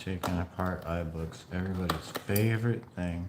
taking apart iBooks, everybody's favorite thing.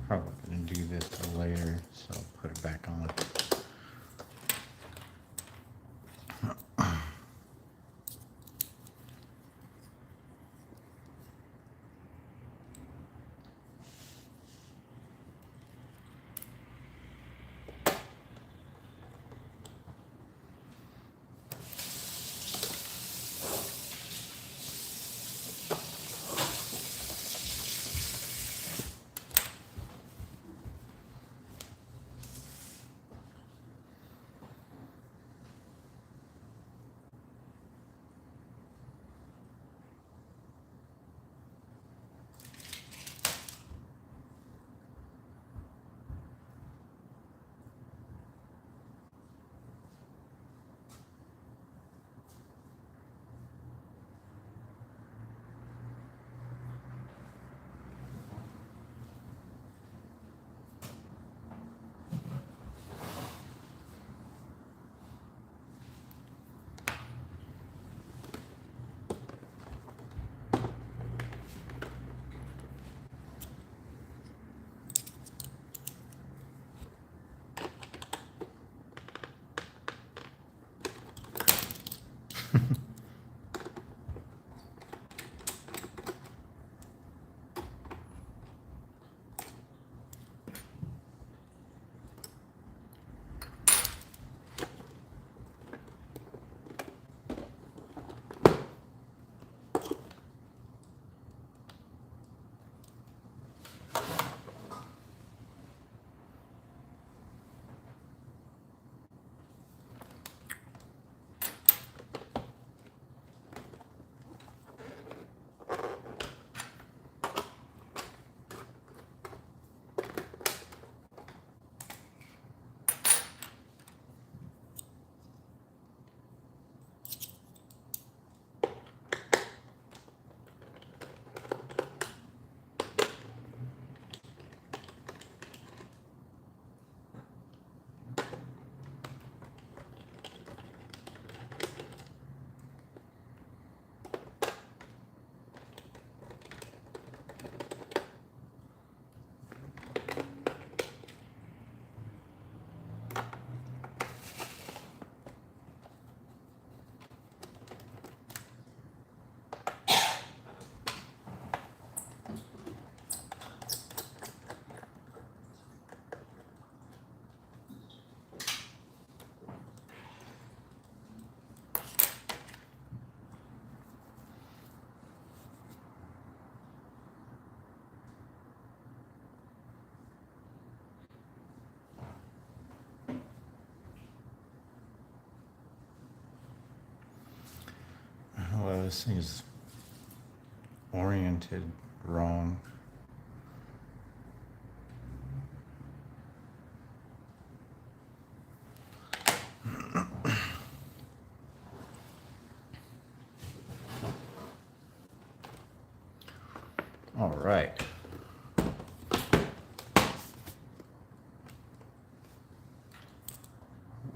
Probably gonna do this later, so I'll put it back on. this thing is oriented wrong. All right.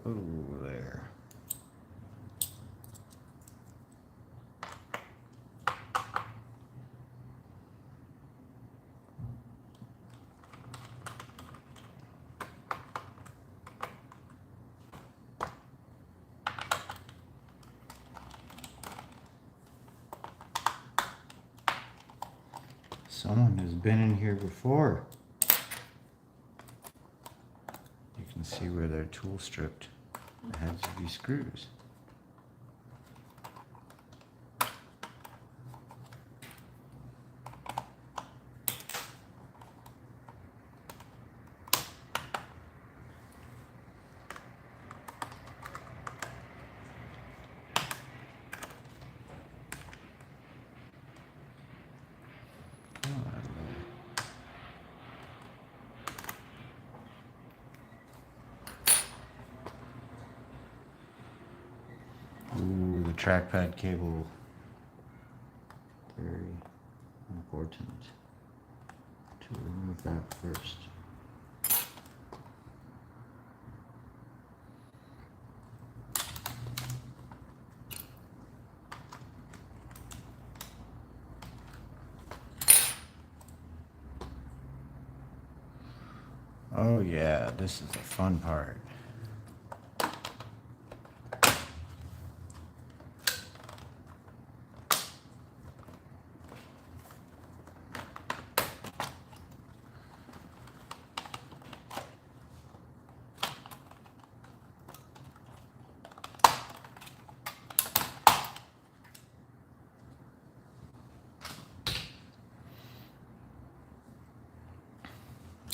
Whoa there. Someone has been in here before. You can see where they're tool stripped the heads of these screws. Ooh, the trackpad cable. Very important to remove that first. Oh yeah, this is the fun part.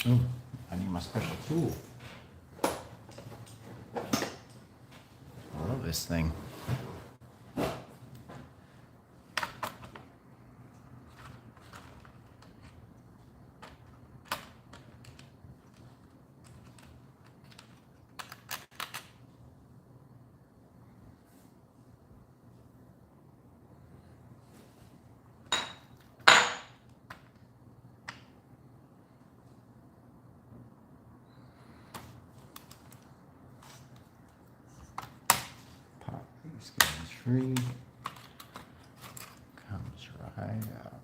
Oh, I need my special tool. I love this thing. Pop these guys free. Comes right out.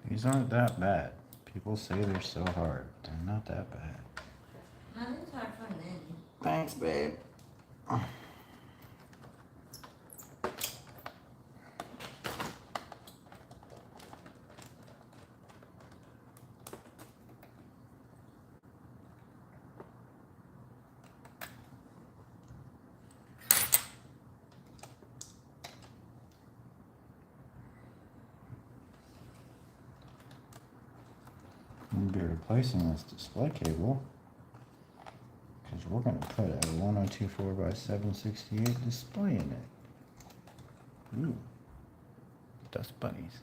These aren't that bad. People say they're so hard. They're not that bad. Nothing's hard for men. Thanks, babe. I'm going to be replacing this display cable because we're going to put a 1024 by 768 display in it. Ooh, dust bunnies.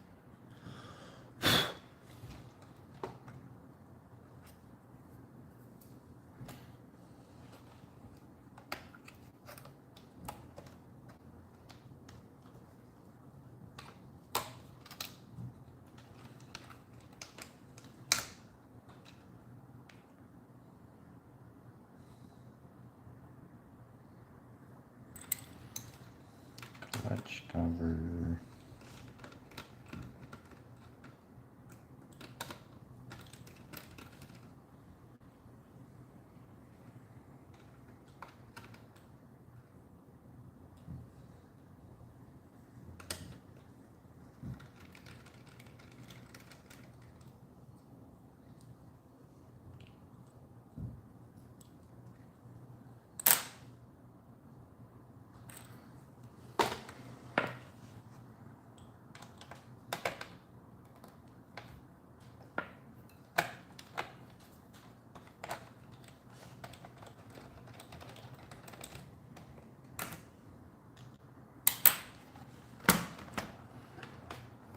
Clutch cover.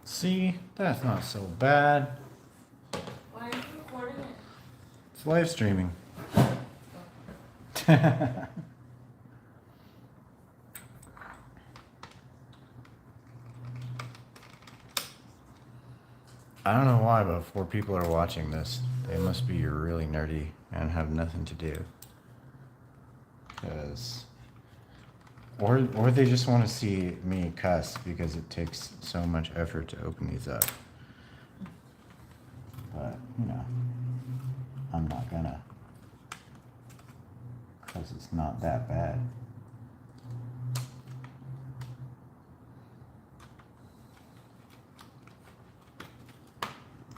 See, that's not so bad. Why are you recording it? It's live streaming. I don't know why, but 4 people are watching this. They must be really nerdy and have nothing to do. Or they just want to see me cuss because it takes so much effort to open these up. But, you know, I'm not gonna. Because it's not that bad.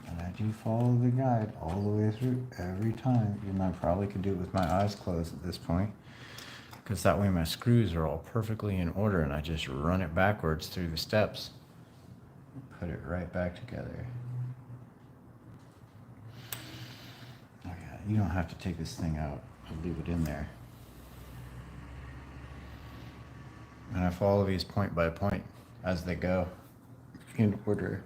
And I do follow the guide all the way through every time. Even though I probably could do it with my eyes closed at this point. Because that way my screws are all perfectly in order and I just run it backwards through the steps. Put it right back together. Oh yeah, you don't have to take this thing out. I'll leave it in there. And I follow these point by point as they go in order.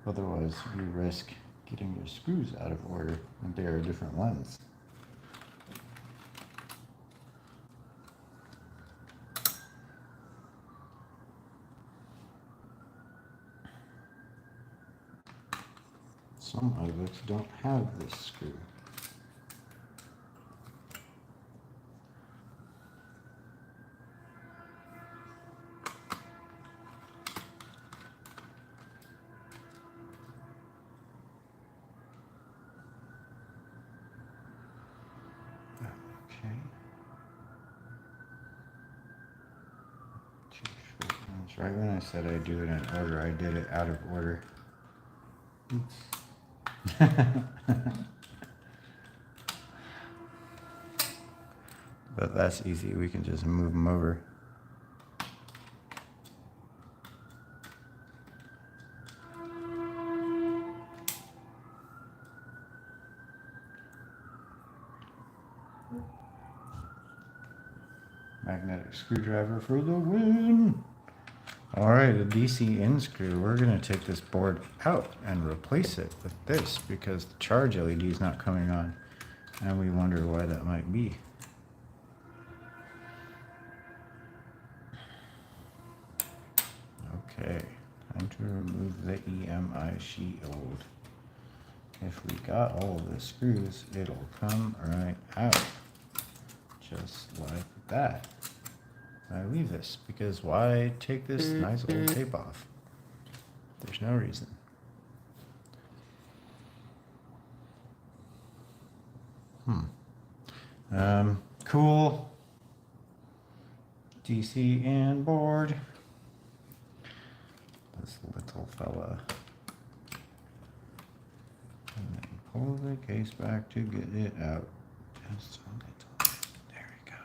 Otherwise, you risk getting your screws out of order and they are different lengths. Some iBooks don't have this screw. Okay. 2 short ones. Right when I said I'd do it in order, I did it out of order. Oops. But that's easy. We can just move them over. Magnetic screwdriver for the win. All right, a DC in screw. We're going to take this board out and replace it with this because the charge LED is not coming on. And we wonder why that might be. Okay, time to remove the EMI shield. If we got all the screws, it'll come right out. Just like that. I leave this because why take this nice old tape off? There's no reason. Cool. DC and board. This little fella. And then pull the case back to get it out. Just a little. There we go.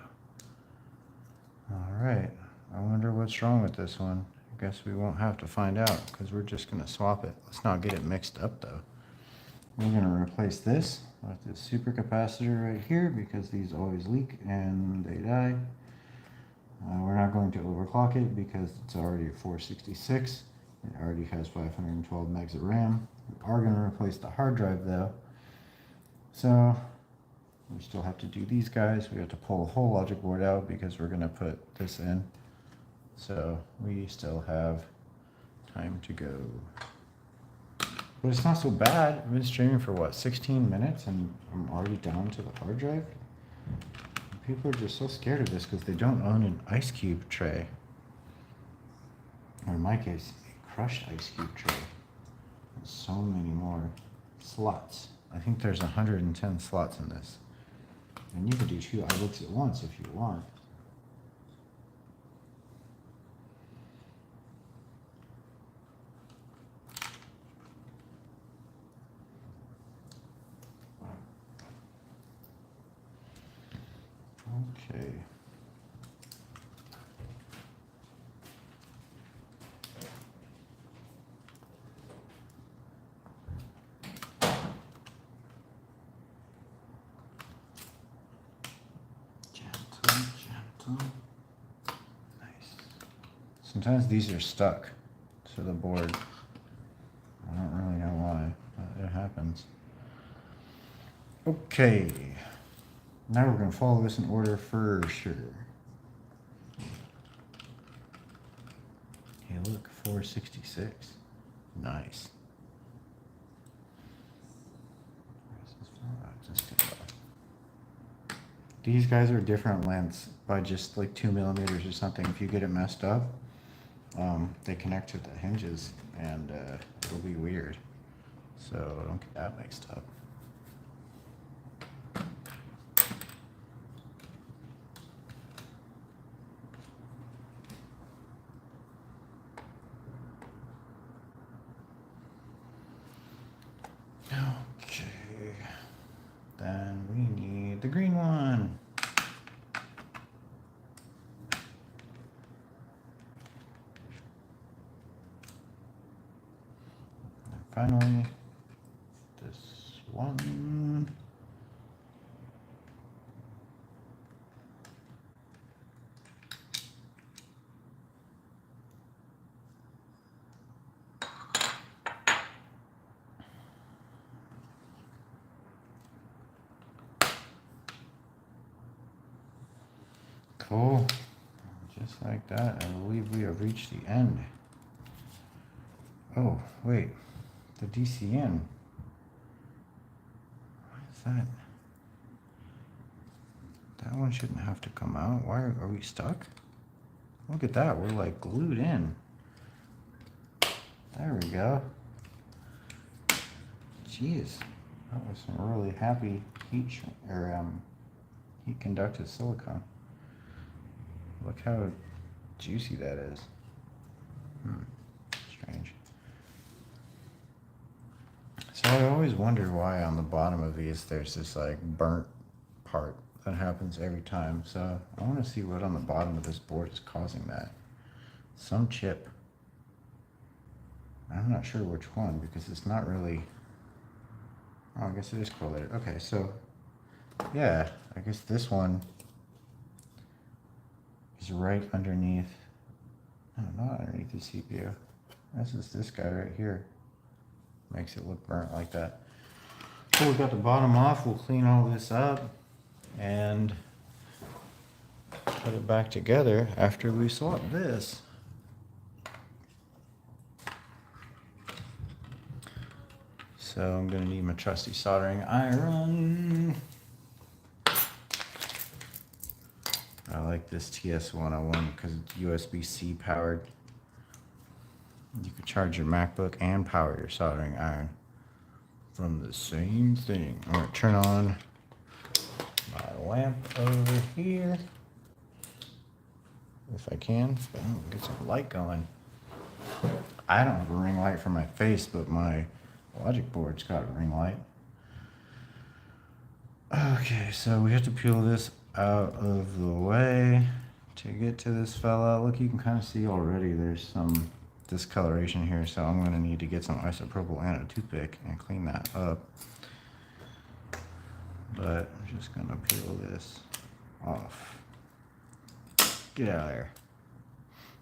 All right. I wonder what's wrong with this one. I guess we won't have to find out because we're just going to swap it. Let's not get it mixed up though. We're going to replace this with this supercapacitor right here because these always leak and they die. We're not going to overclock it because it's already at 466. It already has 512 megs of RAM. We are going to replace the hard drive though. So we still have to do these guys. We have to pull the whole logic board out because we're going to put this in. So we still have time to go. But it's not so bad. I've been streaming for what, 16 minutes and I'm already down to the hard drive? People are just so scared of this because they don't own an ice cube tray. Or in my case, a crushed ice cube tray. And so many more slots. I think there's 110 slots in this. And you can do 2 iBooks at once if you want. Okay. Gentle. Nice. Sometimes these are stuck to the board. I don't really know why, but it happens. Okay. Now we're going to follow this in order for sure. Hey, look, 466. Nice. These guys are different lengths by just like 2 millimeters or something. If you get it messed up, they connect to the hinges and it'll be weird. So don't get that mixed up. Okay, then we need the green one. And finally, this one. Cool. Just like that, I believe we have reached the end. Oh, wait. The DCN. Why is that? That one shouldn't have to come out. Why are we stuck? Look at that. We're like glued in. There we go. Jeez. That was some really happy heat conductive silicone. Look how juicy that is. Strange. So I always wonder why on the bottom of these there's this like burnt part that happens every time. So I want to see what on the bottom of this board is causing that. Some chip. I'm not sure which one because it's not really. Oh, I guess it is correlated. Okay, so yeah, I guess this one is right underneath. No, not underneath the CPU. This is this guy right here. Makes it look burnt like that. So we got the bottom off. We'll clean all this up and put it back together after we swap this. So I'm gonna need my trusty soldering iron. I like this TS101 because it's USB-C powered. You could charge your MacBook and power your soldering iron from the same thing. I'm going to turn on my lamp over here. If I can. Get some light going. I don't have a ring light for my face, but my logic board's got a ring light. Okay, so we have to peel this out of the way to get to this fella. Look, you can kind of see already there's some discoloration here, so I'm going to need to get some isopropyl and a toothpick and clean that up. But I'm just going to peel this off. Get out of there.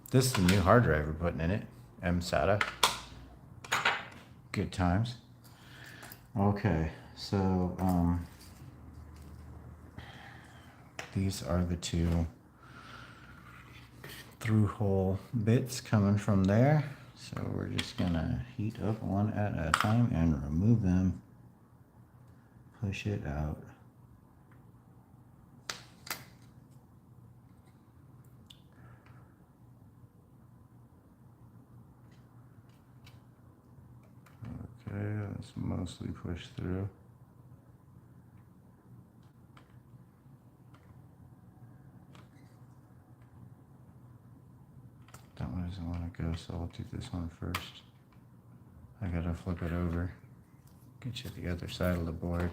This is the new hard drive we're putting in it. SATA. Good times. Okay, so these are the two through hole bits coming from there. So we're just gonna heat up one at a time and remove them. Push it out. Okay, that's mostly pushed through. That one doesn't want to go, so I'll do this one first. I gotta flip it over. Get you the other side of the board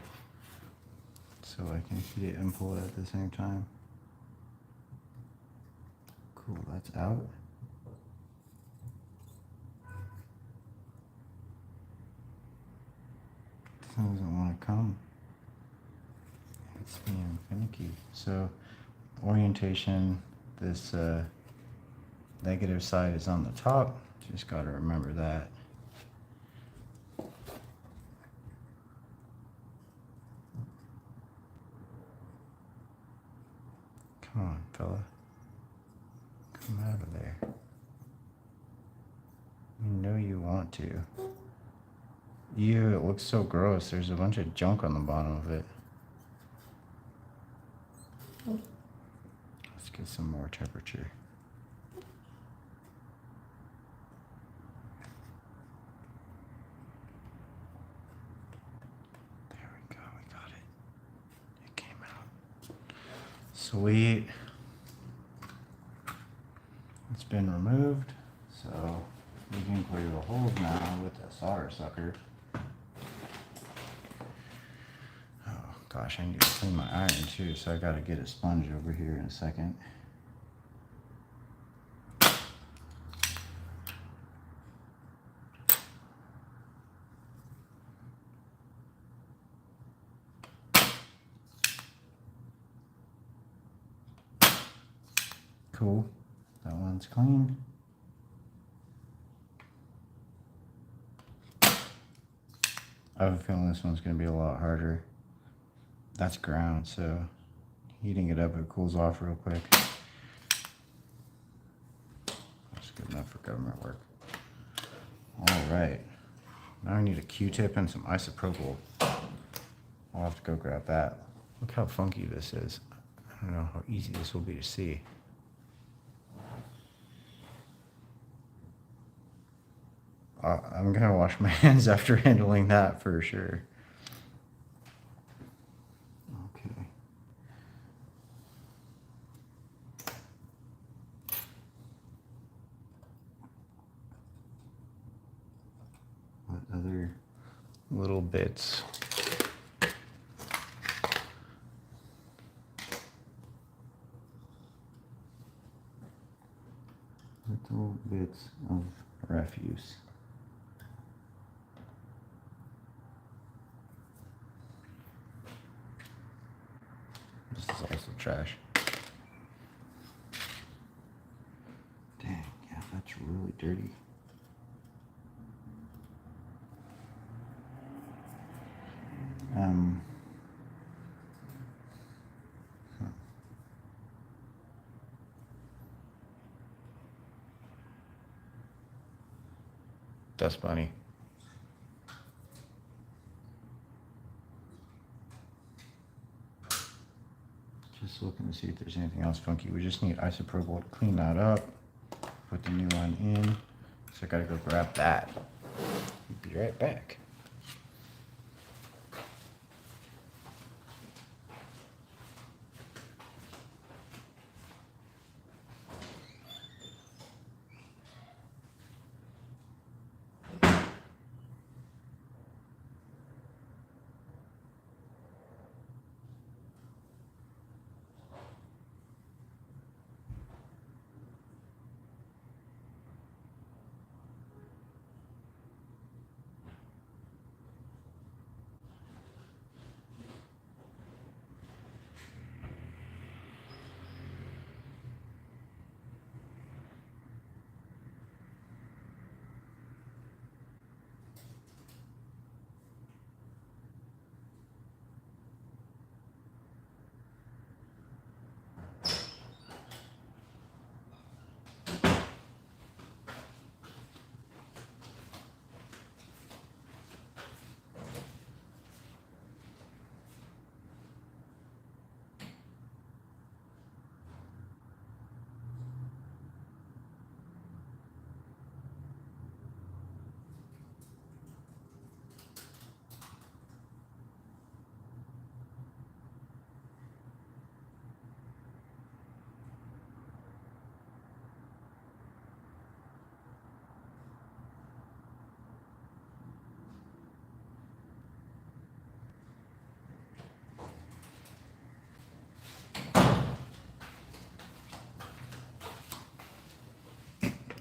so I can heat it and pull it at the same time. Cool, that's out. Doesn't want to come. It's being finicky. So orientation, this negative side is on the top. Just got to remember that. Come on, fella. Come out of there. You know you want to. Ew, it looks so gross. There's a bunch of junk on the bottom of it. Let's get some more temperature. There we go, we got it. It came out. Sweet. It's been removed, so we can clear the holes now with the solder sucker. Gosh, I need to clean my iron too, so I gotta get a sponge over here in a second. Cool, that one's clean. I have a feeling this one's gonna be a lot harder. That's ground, so heating it up, it cools off real quick. That's good enough for government work. All right, now I need a Q-tip and some isopropyl. I'll have to go grab that. Look how funky this is. I don't know how easy this will be to see. I'm gonna wash my hands after handling that for sure. Other little bits. Little bits of refuse. This is also trash. Dang, yeah, that's really dirty. That's funny. Just looking to see if there's anything else funky. We just need isopropyl to clean that up. Put the new one in. So I gotta go grab that. Be right back.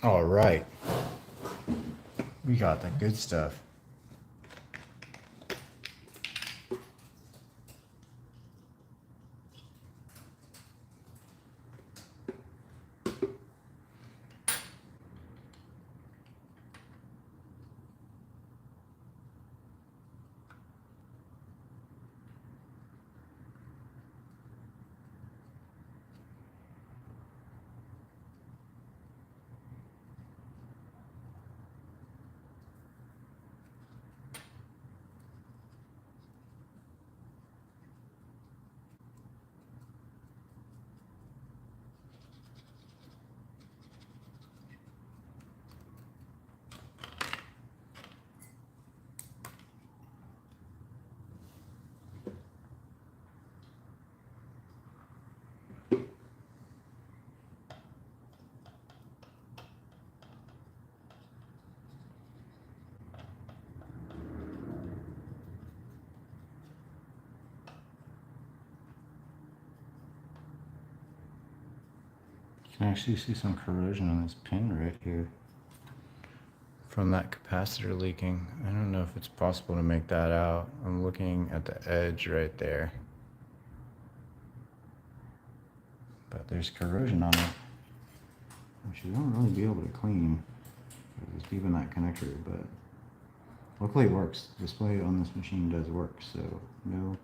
All right. We got the good stuff. You can actually see some corrosion on this pin right here from that capacitor leaking. I don't know if it's possible to make that out. I'm looking at the edge right there, but there's corrosion on it, which you won't really be able to clean. It's deep in that connector, but luckily it works. The display on this machine does work, so no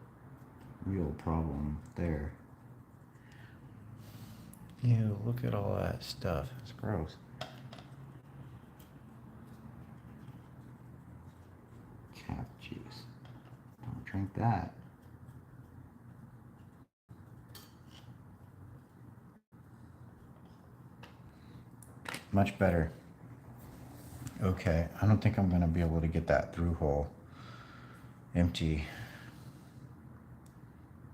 real problem there. Ew, look at all that stuff. It's gross. Cat juice. Don't drink that. Much better. Okay, I don't think I'm gonna be able to get that through hole empty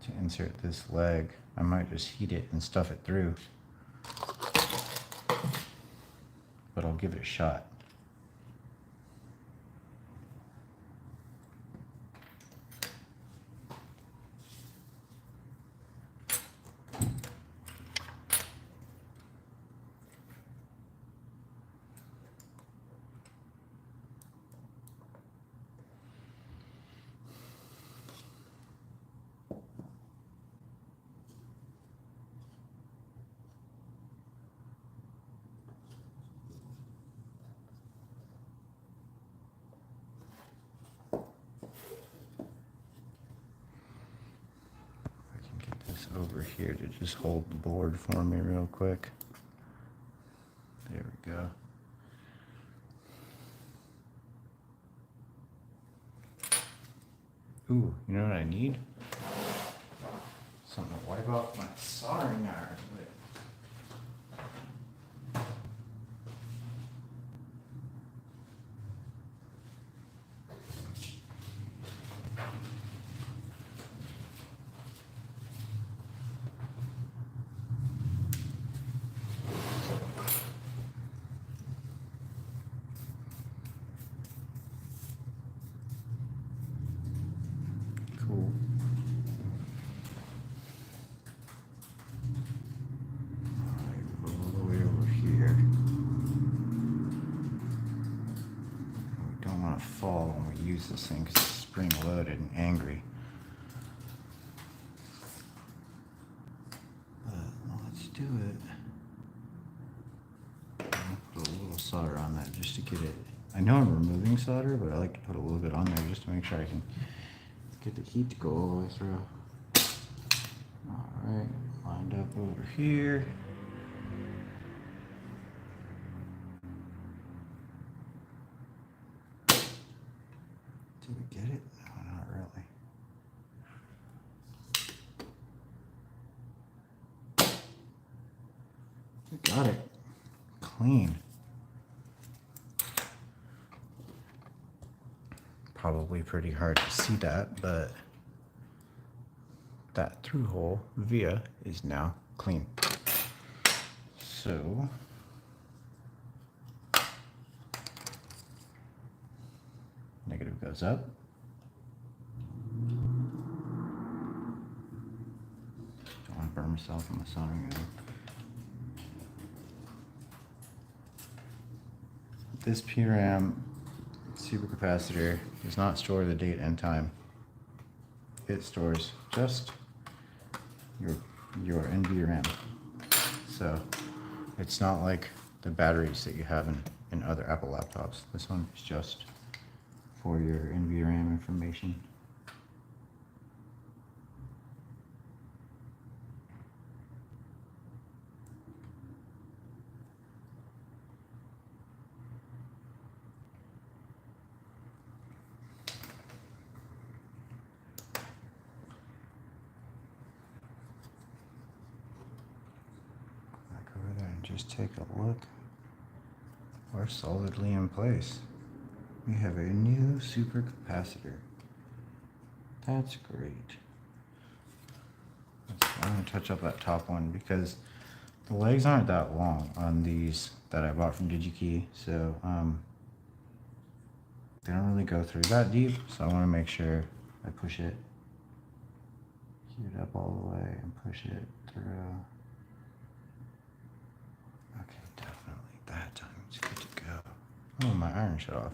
to insert this leg. I might just heat it and stuff it through, but I'll give it a shot. Over here to just hold the board for me real quick. There we go. Ooh, you know what I need? Something to wipe off my soldering iron with. fall when we use this thing because it's spring loaded and angry. But let's do it. I'll put a little solder on that just to get it. I know I'm removing solder, but I like to put a little bit on there just to make sure I can get the heat to go all the way through. Alright, lined up over here. Did we get it? No, not really. We got it. Clean. Probably pretty hard to see that, but that through hole via is now clean. So negative goes up. Don't want to burn myself in the soldering iron. This PRAM supercapacitor does not store the date and time. It stores just your NVRAM. So it's not like the batteries that you have in other Apple laptops. This one is just for your NVRAM information. Just take a look. We're solidly in place. We have a new supercapacitor. That's great. I'm going to touch up that top one because the legs aren't that long on these that I bought from DigiKey, so they don't really go through that deep, so I want to make sure I push it, heat it up all the way and push it through. Okay, definitely that time it's good to go. Oh, my iron shut off.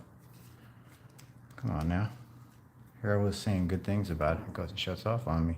Come on now. Here I was saying good things about it. It goes and shuts off on me.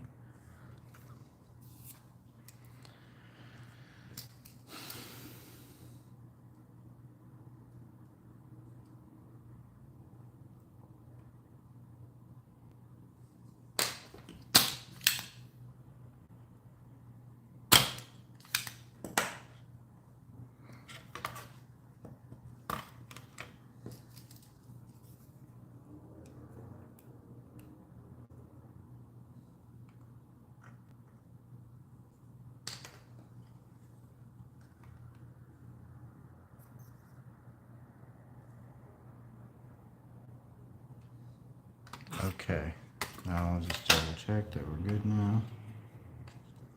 Okay, now I'll just double check that we're good now.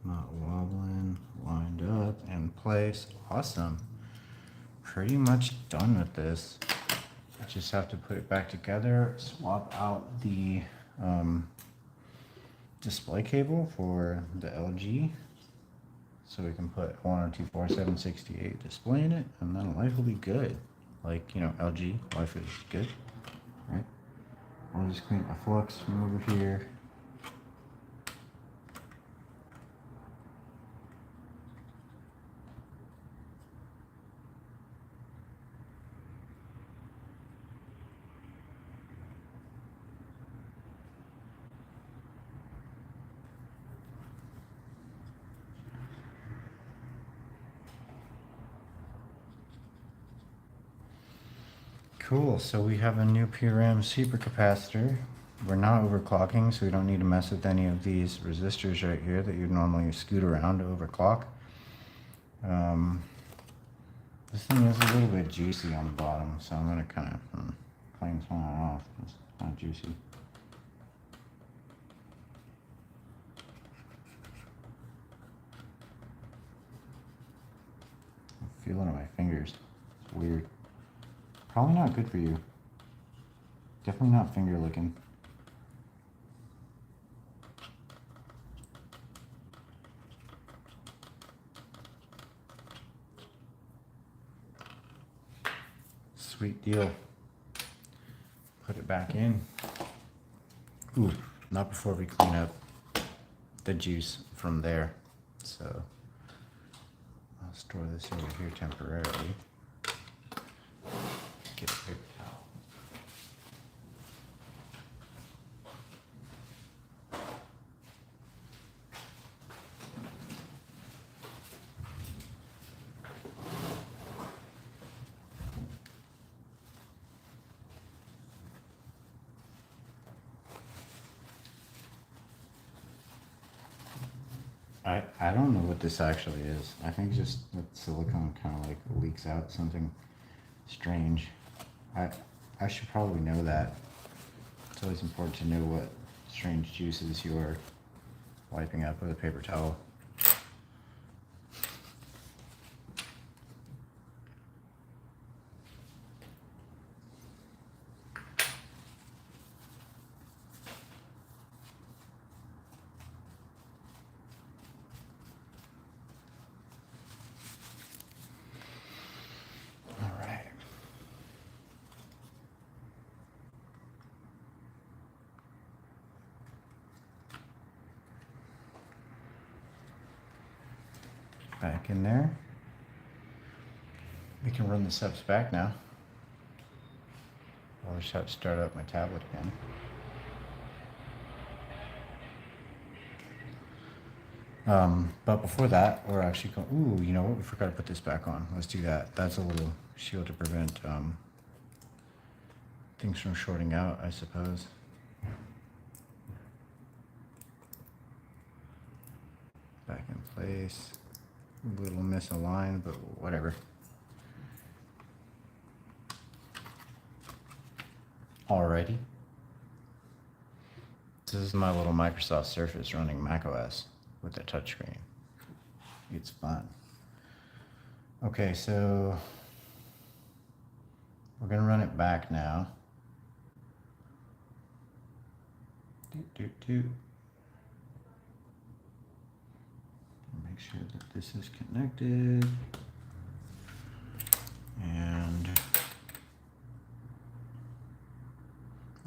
Not wobbling, lined up, in place. Awesome. Pretty much done with this. I just have to put it back together, swap out the display cable for the LG so we can put 1024/768 display in it, and then life will be good. Like, you know, LG, life is good, right? I'll just clean my flux from over here. Cool, so we have a new PRAM supercapacitor. We're not overclocking, so we don't need to mess with any of these resistors right here that you'd normally scoot around to overclock. This thing is a little bit juicy on the bottom, so I'm going to kind of clean some of that off. It's not juicy. I'm feeling it on my fingers. It's weird. Probably not good for you. Definitely not finger licking. Sweet deal. put it back in. Ooh, not before we clean up the juice from there. So I'll store this over here temporarily. Get a paper towel. I don't know what this actually is. I think just that silicone kind of like leaks out something strange. I should probably know that. It's always important to know what strange juices you are wiping up with a paper towel. All right. Back in there. We can run the subs back now. I'll just have to start up my tablet again. But before that, we're actually going, ooh, you know what? We forgot to put this back on. Let's do that. That's a little shield to prevent things from shorting out, I suppose. Back in place. A little misaligned, but whatever. Alrighty. This is my little Microsoft Surface running macOS with a touchscreen. It's fun. Okay, so we're gonna run it back now. Make sure that this is connected. And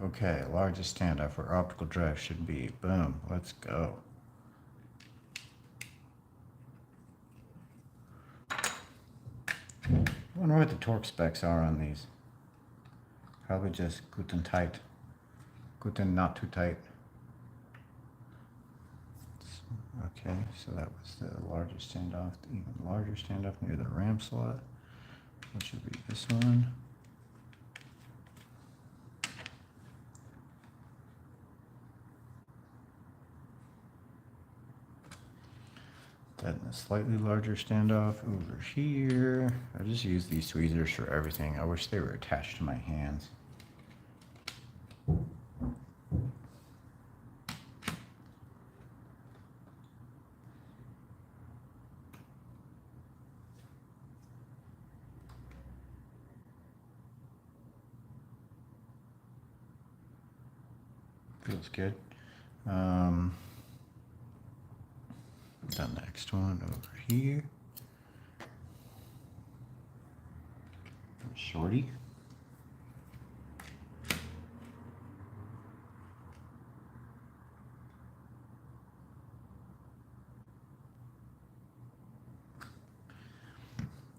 okay, largest standoff where optical drive should be. Boom, let's go. I wonder what the torque specs are on these. Probably just guten tight. Guten not too tight. Okay, so that was the largest standoff, the even larger standoff near the RAM slot, which would be this one. Then a slightly larger standoff over here. I just use these tweezers for everything. I wish they were attached to my hands. Feels good. The next one over here. Shorty.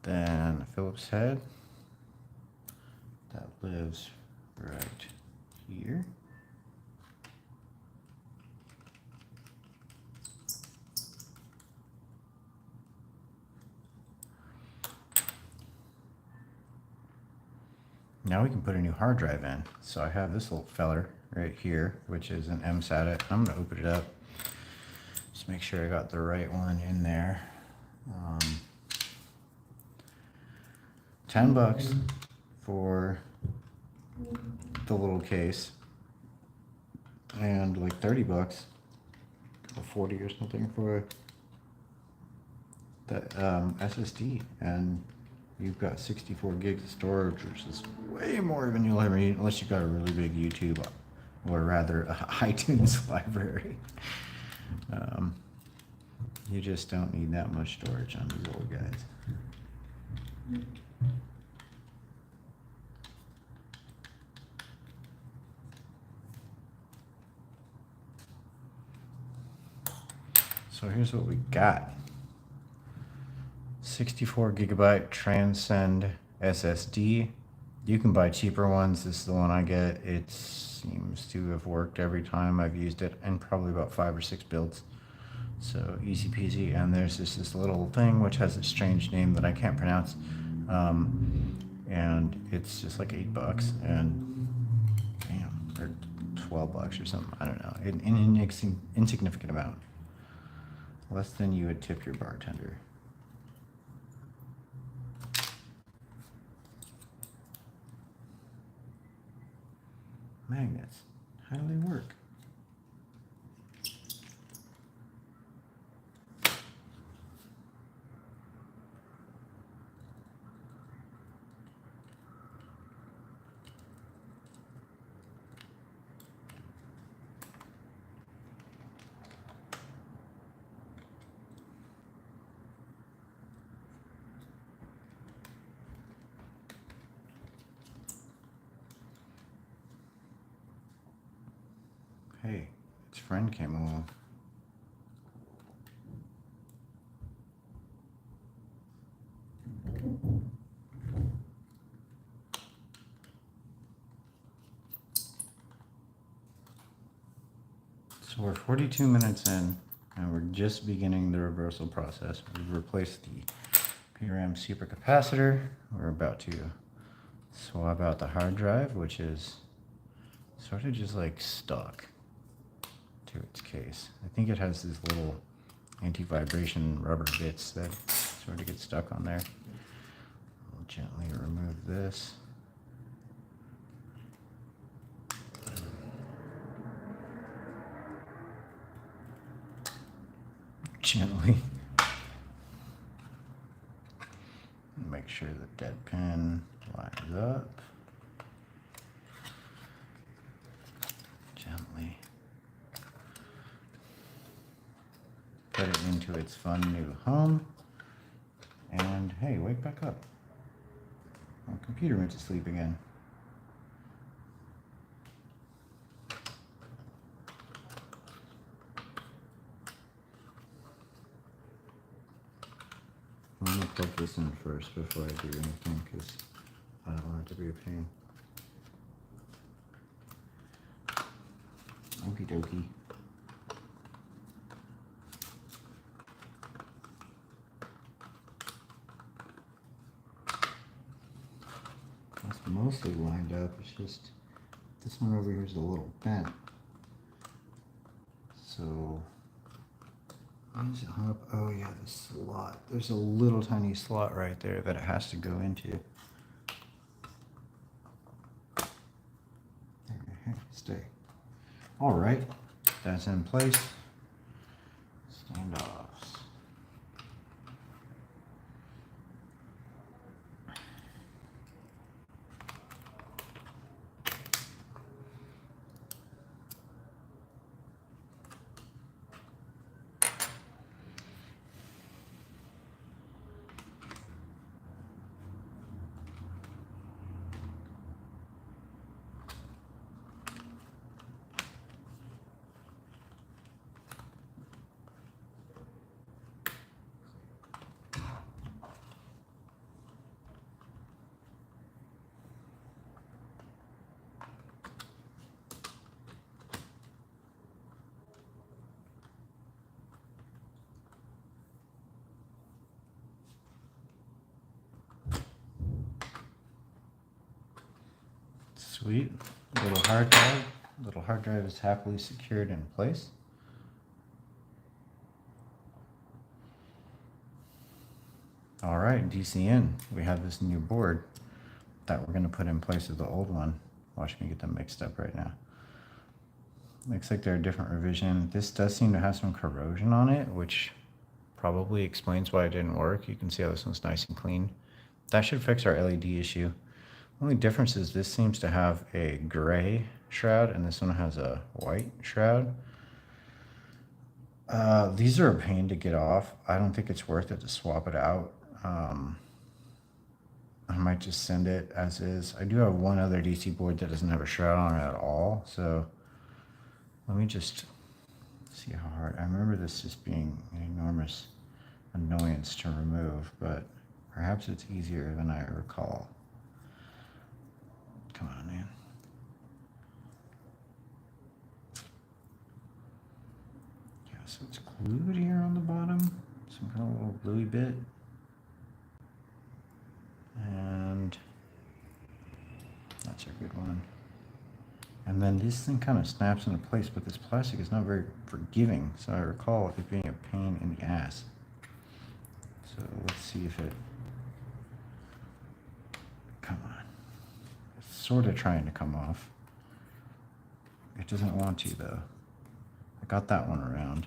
Then a Phillips head that lives right here. Now we can put a new hard drive in. So I have this little feller right here, which is an MSATA. I'm gonna open it up. Just make sure I got the right one in there. 10 bucks for the little case. And like 30 bucks or 40 or something for the SSD. And you've got 64 gigs of storage, which is way more than you'll ever need, unless you've got a really big YouTube, or rather a iTunes library. You just don't need that much storage on these old guys. So here's what we got. 64 gigabyte Transcend SSD. You can buy cheaper ones. This is the one I get. It seems to have worked every time I've used it, and probably about 5 or 6 builds. So easy peasy. And there's just this little thing which has a strange name that I can't pronounce. And it's just like $8, and damn, or $12 or something. I don't know. An insignificant amount. Less than you would tip your bartender. Magnets. How do they work? Hey, its friend came along. So we're 42 minutes in, and we're just beginning the reversal process. We've replaced the PRAM supercapacitor. We're about to swap out the hard drive, which is sort of just like stuck to its case. I think it has these little anti-vibration rubber bits that sort of get stuck on there. I'll gently remove this. Gently. Make sure the dead pin lines up. Gently. Put it into its fun new home. And hey, wake back up. My computer went to sleep again. I'm gonna plug this in first before I do anything, because I don't want it to be a pain. Okie dokie. It's mostly lined up, it's just this one over here is a little bent. So is it hung up? Oh yeah, the slot. There's a little tiny slot right there that it has to go into. There, stay. All right, that's in place. Standoffs. Sweet. Little hard drive. Little hard drive is happily secured in place. All right, DCN. We have this new board that we're going to put in place of the old one. Watch me get them mixed up right now. Looks like they're a different revision. This does seem to have some corrosion on it, which probably explains why it didn't work. You can see how this one's nice and clean. That should fix our LED issue. Only difference is this seems to have a gray shroud and this one has a white shroud. These are a pain to get off. I don't think it's worth it to swap it out. I might just send it as is. I do have one other DC board that doesn't have a shroud on it at all, so let me just see how hard. I remember this just being an enormous annoyance to remove, but perhaps it's easier than I recall. Come on, man. Yeah, so it's glued here on the bottom. Some kind of little gluey bit. And that's a good one. And then this thing kind of snaps into place, but this plastic is not very forgiving, so I recall it being a pain in the ass. So let's see if it, come on. It's sort of trying to come off. It doesn't want to though. I got that one around.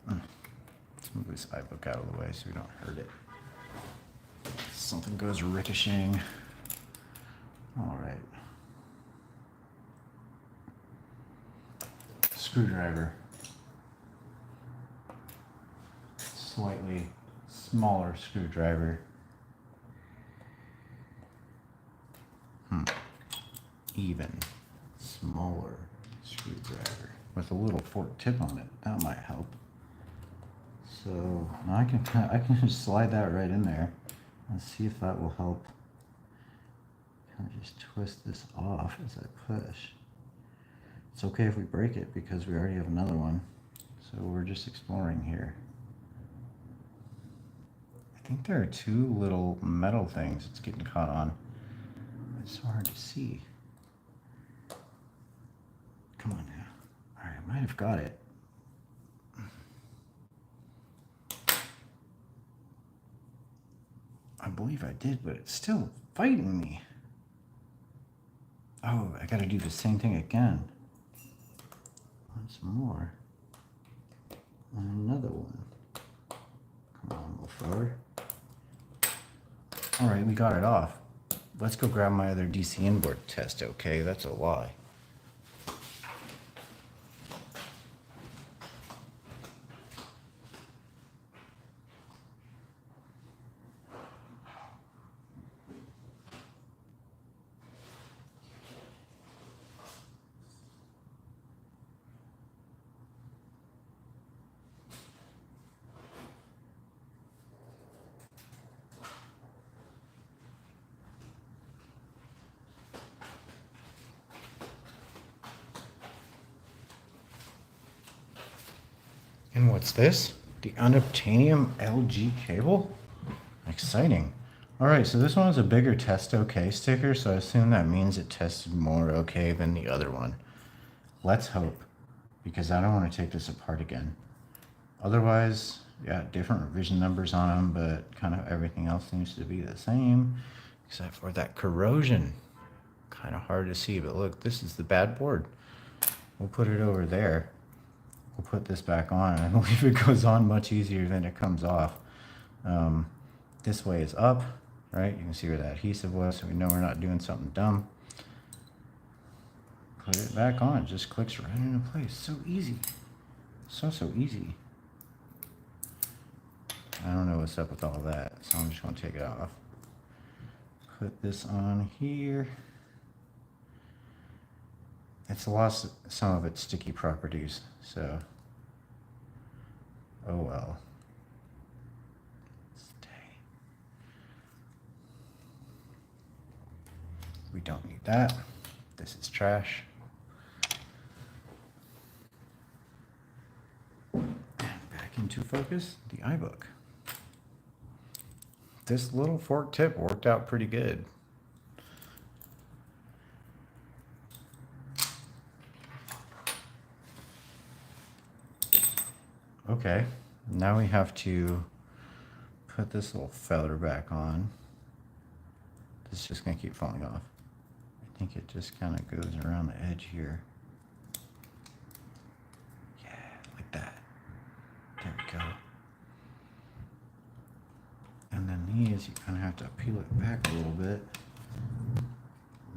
Let's move this iBook out of the way so we don't hurt it. Something goes ricocheting. All right. Screwdriver. Slightly smaller screwdriver. Even smaller screwdriver with a little fork tip on it. That might help. So now I can just slide that right in there and see if that will help. Kind of just twist this off as I push. It's okay if we break it because we already have another one. So we're just exploring here. I think there are two little metal things it's getting caught on. It's so hard to see. Come on now. All right, I might have got it. I believe I did, but it's still fighting me. Oh, I gotta do the same thing again. Once more. And another one. Come on, move forward. All right, we got it off. Let's go grab my other DC inboard test, okay? That's a lie. And what's this? The unobtainium LG cable? Exciting. All right, so this one is a bigger test okay sticker, so I assume that means it tested more okay than the other one. Let's hope, because I don't want to take this apart again. Otherwise, yeah, different revision numbers on them, but kind of everything else seems to be the same, except for that corrosion. Kind of hard to see, but look, this is the bad board. We'll put it over there. We'll put this back on. I believe it goes on much easier than it comes off. This way is up, right? You can see where that adhesive was, so we know we're not doing something dumb. Put it back on. It just clicks right into place. So easy. So easy. I don't know what's up with all that, so I'm just going to take it off. Put this on here. It's lost some of its sticky properties, so oh well. Stay. We don't need that. This is trash. And back into focus, the iBook. This little fork tip worked out pretty good. Okay, now we have to put this little feather back on. This is just gonna keep falling off. I think it just kind of goes around the edge here. Yeah, like that. There we go. And then these, you kind of have to peel it back a little bit.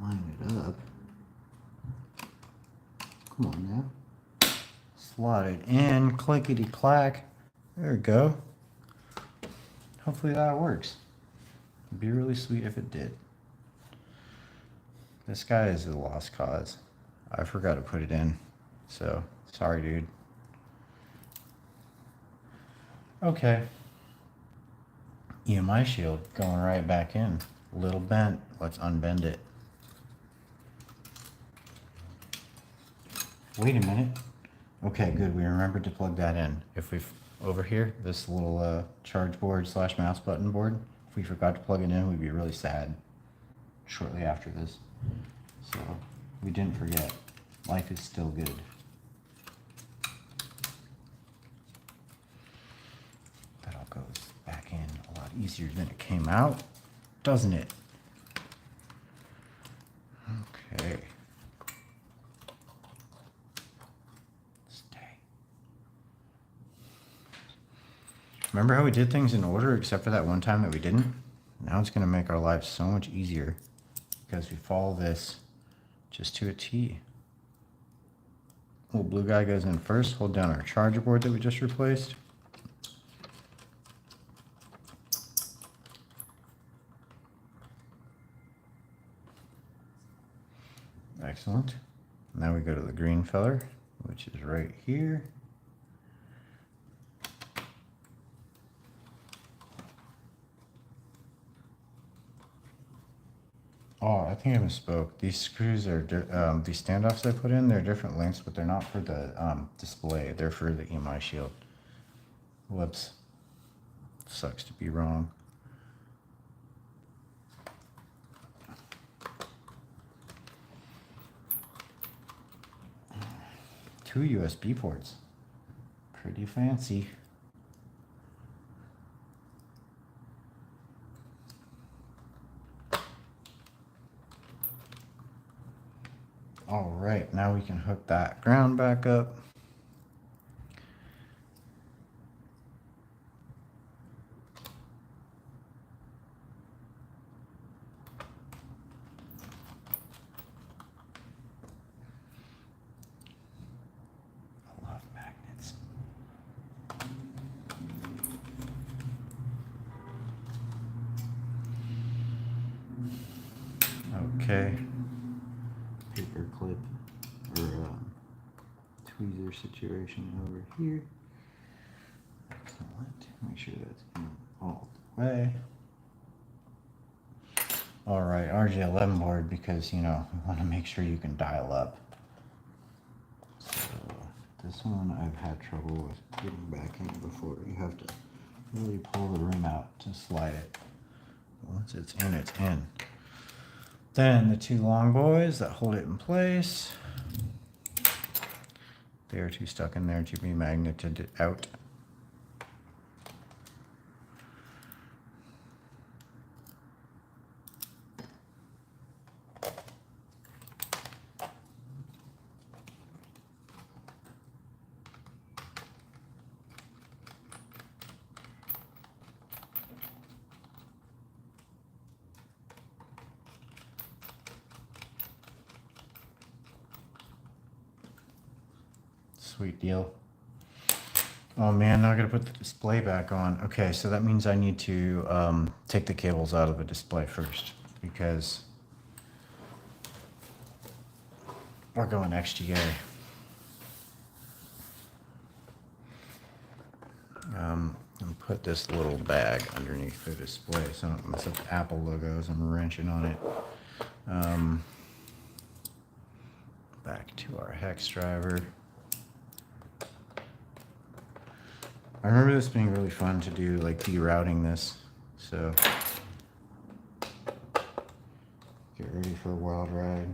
Line it up. Come on now. Slot it in, clickety clack. There we go. Hopefully that works. It'd be really sweet if it did. This guy is a lost cause. I forgot to put it in. So, sorry, dude. Okay. EMI shield going right back in. A little bent. Let's unbend it. Wait a minute. Okay, good. We remembered to plug that in. If we've over here, this little charge board / mouse button board, if we forgot to plug it in, we'd be really sad shortly after this. So we didn't forget. Life is still good. That all goes back in a lot easier than it came out, doesn't it? Okay. Remember how we did things in order except for that one time that we didn't? Now it's going to make our lives so much easier because we follow this just to a T. Little blue guy goes in first. Hold down our charger board that we just replaced. Excellent. Now we go to the green feller, which is right here. Oh, I think I misspoke. These screws are, these standoffs I put in, they're different lengths, but they're not for the display. They're for the EMI shield. Whoops. Sucks to be wrong. Two USB ports. Pretty fancy. All right, now we can hook that ground back up. I love magnets. Okay. Paper clip or tweezer situation over here. Excellent. Make sure that's in all the way. All right, RJ11 board because you know we want to make sure you can dial up. So this one I've had trouble with getting back in before. You have to really pull the rim out to slide it. Once it's in, it's in. Then the two long boys that hold it in place. They are too stuck in there to be magneted out. Sweet deal. Oh man, now I gotta put the display back on. Okay, so that means I need to take the cables out of the display first because we're going XGA. And put this little bag underneath the display so I don't mess up the Apple logos. I'm wrenching on it. Back to our hex driver. I remember this being really fun to do, like derouting this. So get ready for a wild ride.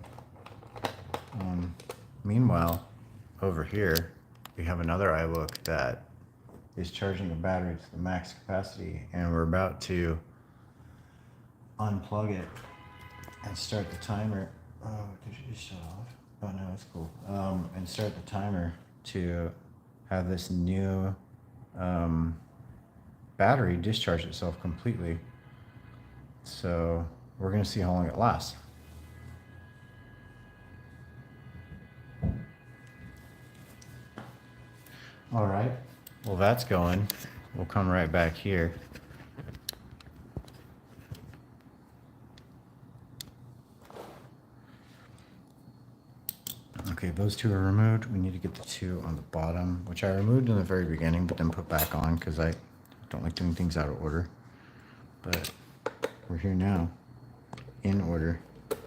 Meanwhile, over here, we have another iBook that is charging a battery to the max capacity, and we're about to unplug it and start the timer. Oh, did you just shut off? Oh no, it's cool. And start the timer to have this new battery discharge itself completely. So we're gonna see how long it lasts. All right, well that's going. We'll come right back here. Okay, those two are removed. We need to get the two on the bottom, which I removed in the very beginning, but then put back on because I don't like doing things out of order. But we're here now, in order. Where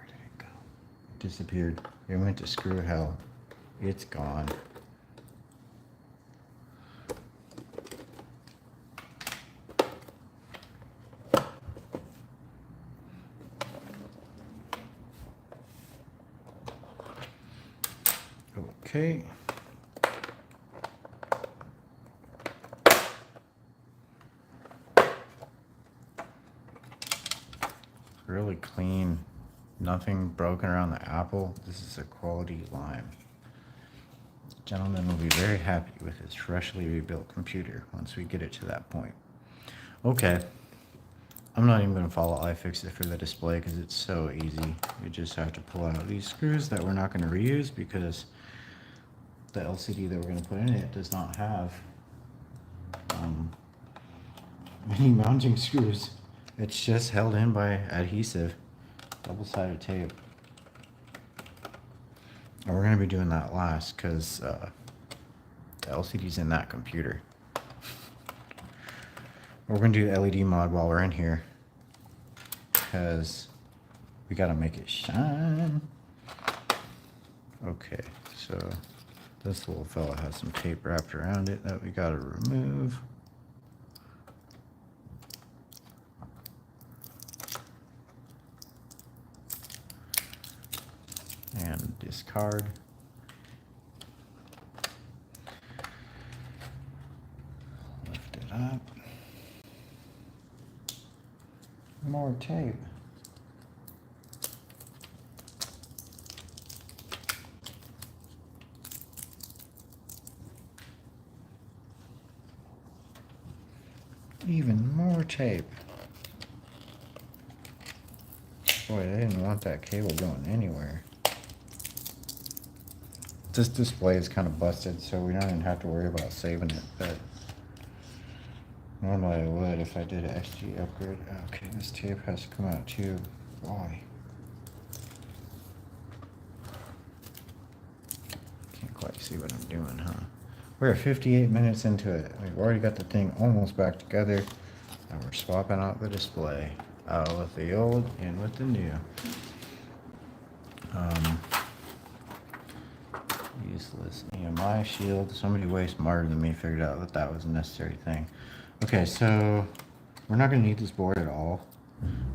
did it go? It disappeared. It went to screw hell. It's gone. Okay. Really clean. Nothing broken around the apple. This is a quality lime. Gentleman will be very happy with his freshly rebuilt computer once we get it to that point. Okay. I'm not even going to follow iFixit for the display because it's so easy. You just have to pull out these screws that we're not going to reuse because the LCD that we're going to put in it does not have any mounting screws. It's just held in by adhesive, double-sided tape. And we're going to be doing that last because the LCD's in that computer. We're going to do the LED mod while we're in here because we got to make it shine. Okay, so this little fella has some tape wrapped around it that we got to remove. And discard. Lift it up. More tape. Even more tape. Boy, they didn't want that cable going anywhere. This display is kind of busted, so we don't even have to worry about saving it, but normally I would if I did an XG upgrade. Okay, this tape has to come out too. Boy. Can't quite see what I'm doing, huh? We're 58 minutes into it. We've already got the thing almost back together, and we're swapping out the display. Out with the old, in with the new. Useless EMI shield. Somebody way smarter than me figured out that that was a necessary thing. Okay, so we're not going to need this board at all.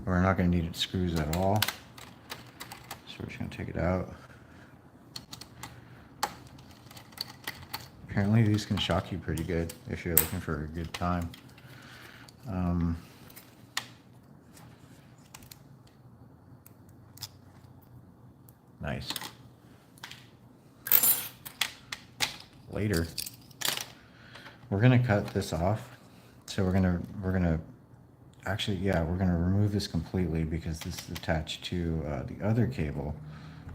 We're not going to need its screws at all. So we're just going to take it out. Apparently these can shock you pretty good if you're looking for a good time. Nice. Later, we're gonna cut this off. So we're gonna actually, yeah, we're gonna remove this completely because this is attached to the other cable.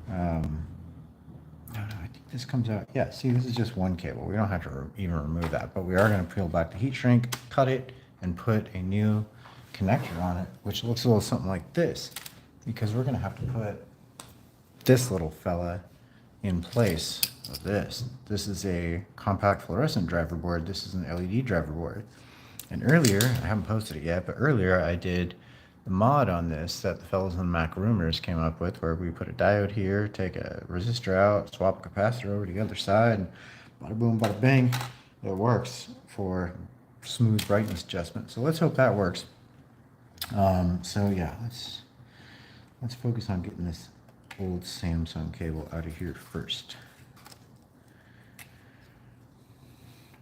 No, I think this comes out. Yeah, see, this is just one cable. We don't have to even remove that, but we are gonna peel back the heat shrink, cut it, and put a new connector on it, which looks a little something like this, because we're gonna have to put this little fella in place of this. This is a compact fluorescent driver board. This is an LED driver board. And earlier, I haven't posted it yet, but earlier I did the mod on this that the fellows in Mac Rumors came up with, where we put a diode here, take a resistor out, swap a capacitor over to the other side, and bada boom, bada bing. It works for smooth brightness adjustment. So let's hope that works. So yeah, let's focus on getting this old Samsung cable out of here first.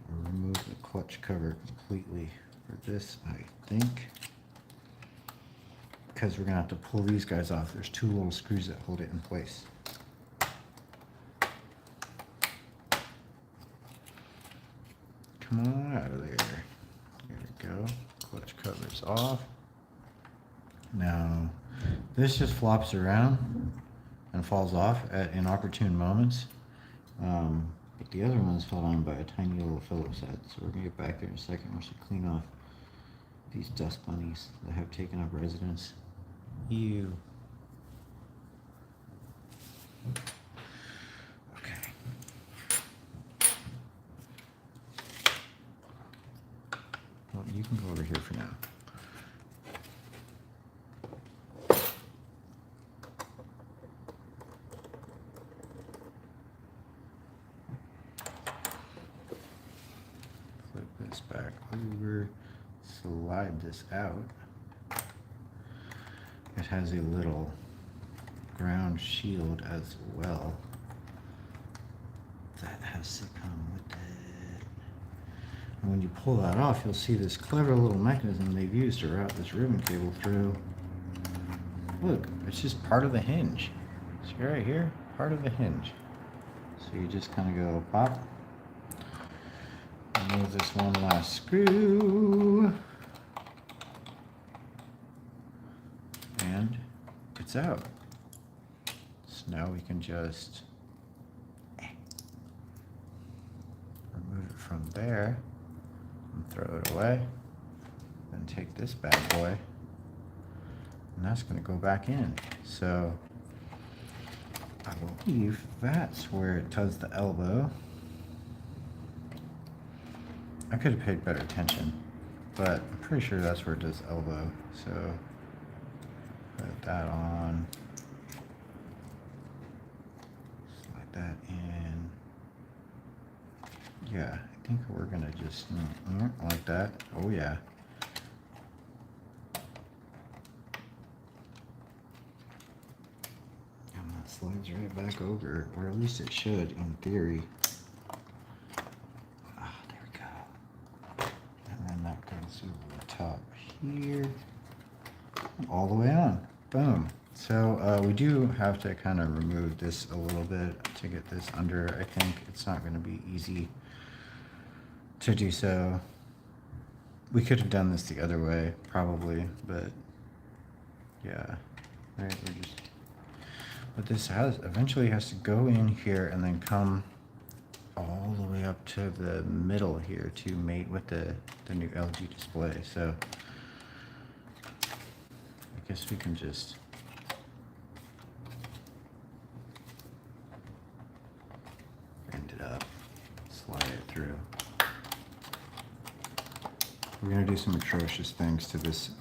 We'll remove the clutch cover completely for this, I think, because we're gonna have to pull these guys off. There's two little screws that hold it in place. Come on out of there. There we go. Clutch cover's off. Now, this just flops around and falls off at inopportune moments. But the other one's fell on by a tiny little Phillips head. So we're gonna get back there in a second. We should clean off these dust bunnies that have taken up residence. Ew. Okay. Well, you can go over here for now. Flip this back over, slide this out. It has a little ground shield as well. That has to come with it. And when you pull that off, you'll see this clever little mechanism they've used to route this ribbon cable through. Look, it's just part of the hinge. See right here? Part of the hinge. So you just kind of go pop. Remove this one last screw. And it's out. So now we can just remove it from there and throw it away. Then take this bad boy, and that's going to go back in. So I believe that's where it does the elbow. I could have paid better attention, but I'm pretty sure that's where it does elbow. So put that on, slide that in. Yeah, I think we're gonna just like that. Oh yeah. And that slides right back over, or at least it should in theory. Ah, there we go. And then that goes over the top here, all the way on. Boom. So we do have to kind of remove this a little bit to get this under. I think it's not going to be easy to do so. We could have done this the other way, probably, but yeah. Right, we're just. But this eventually has to go in here and then come all the way up to the middle here to mate with the new LG display. So I guess we can just bend it up, slide it through. We're going to do some atrocious things to this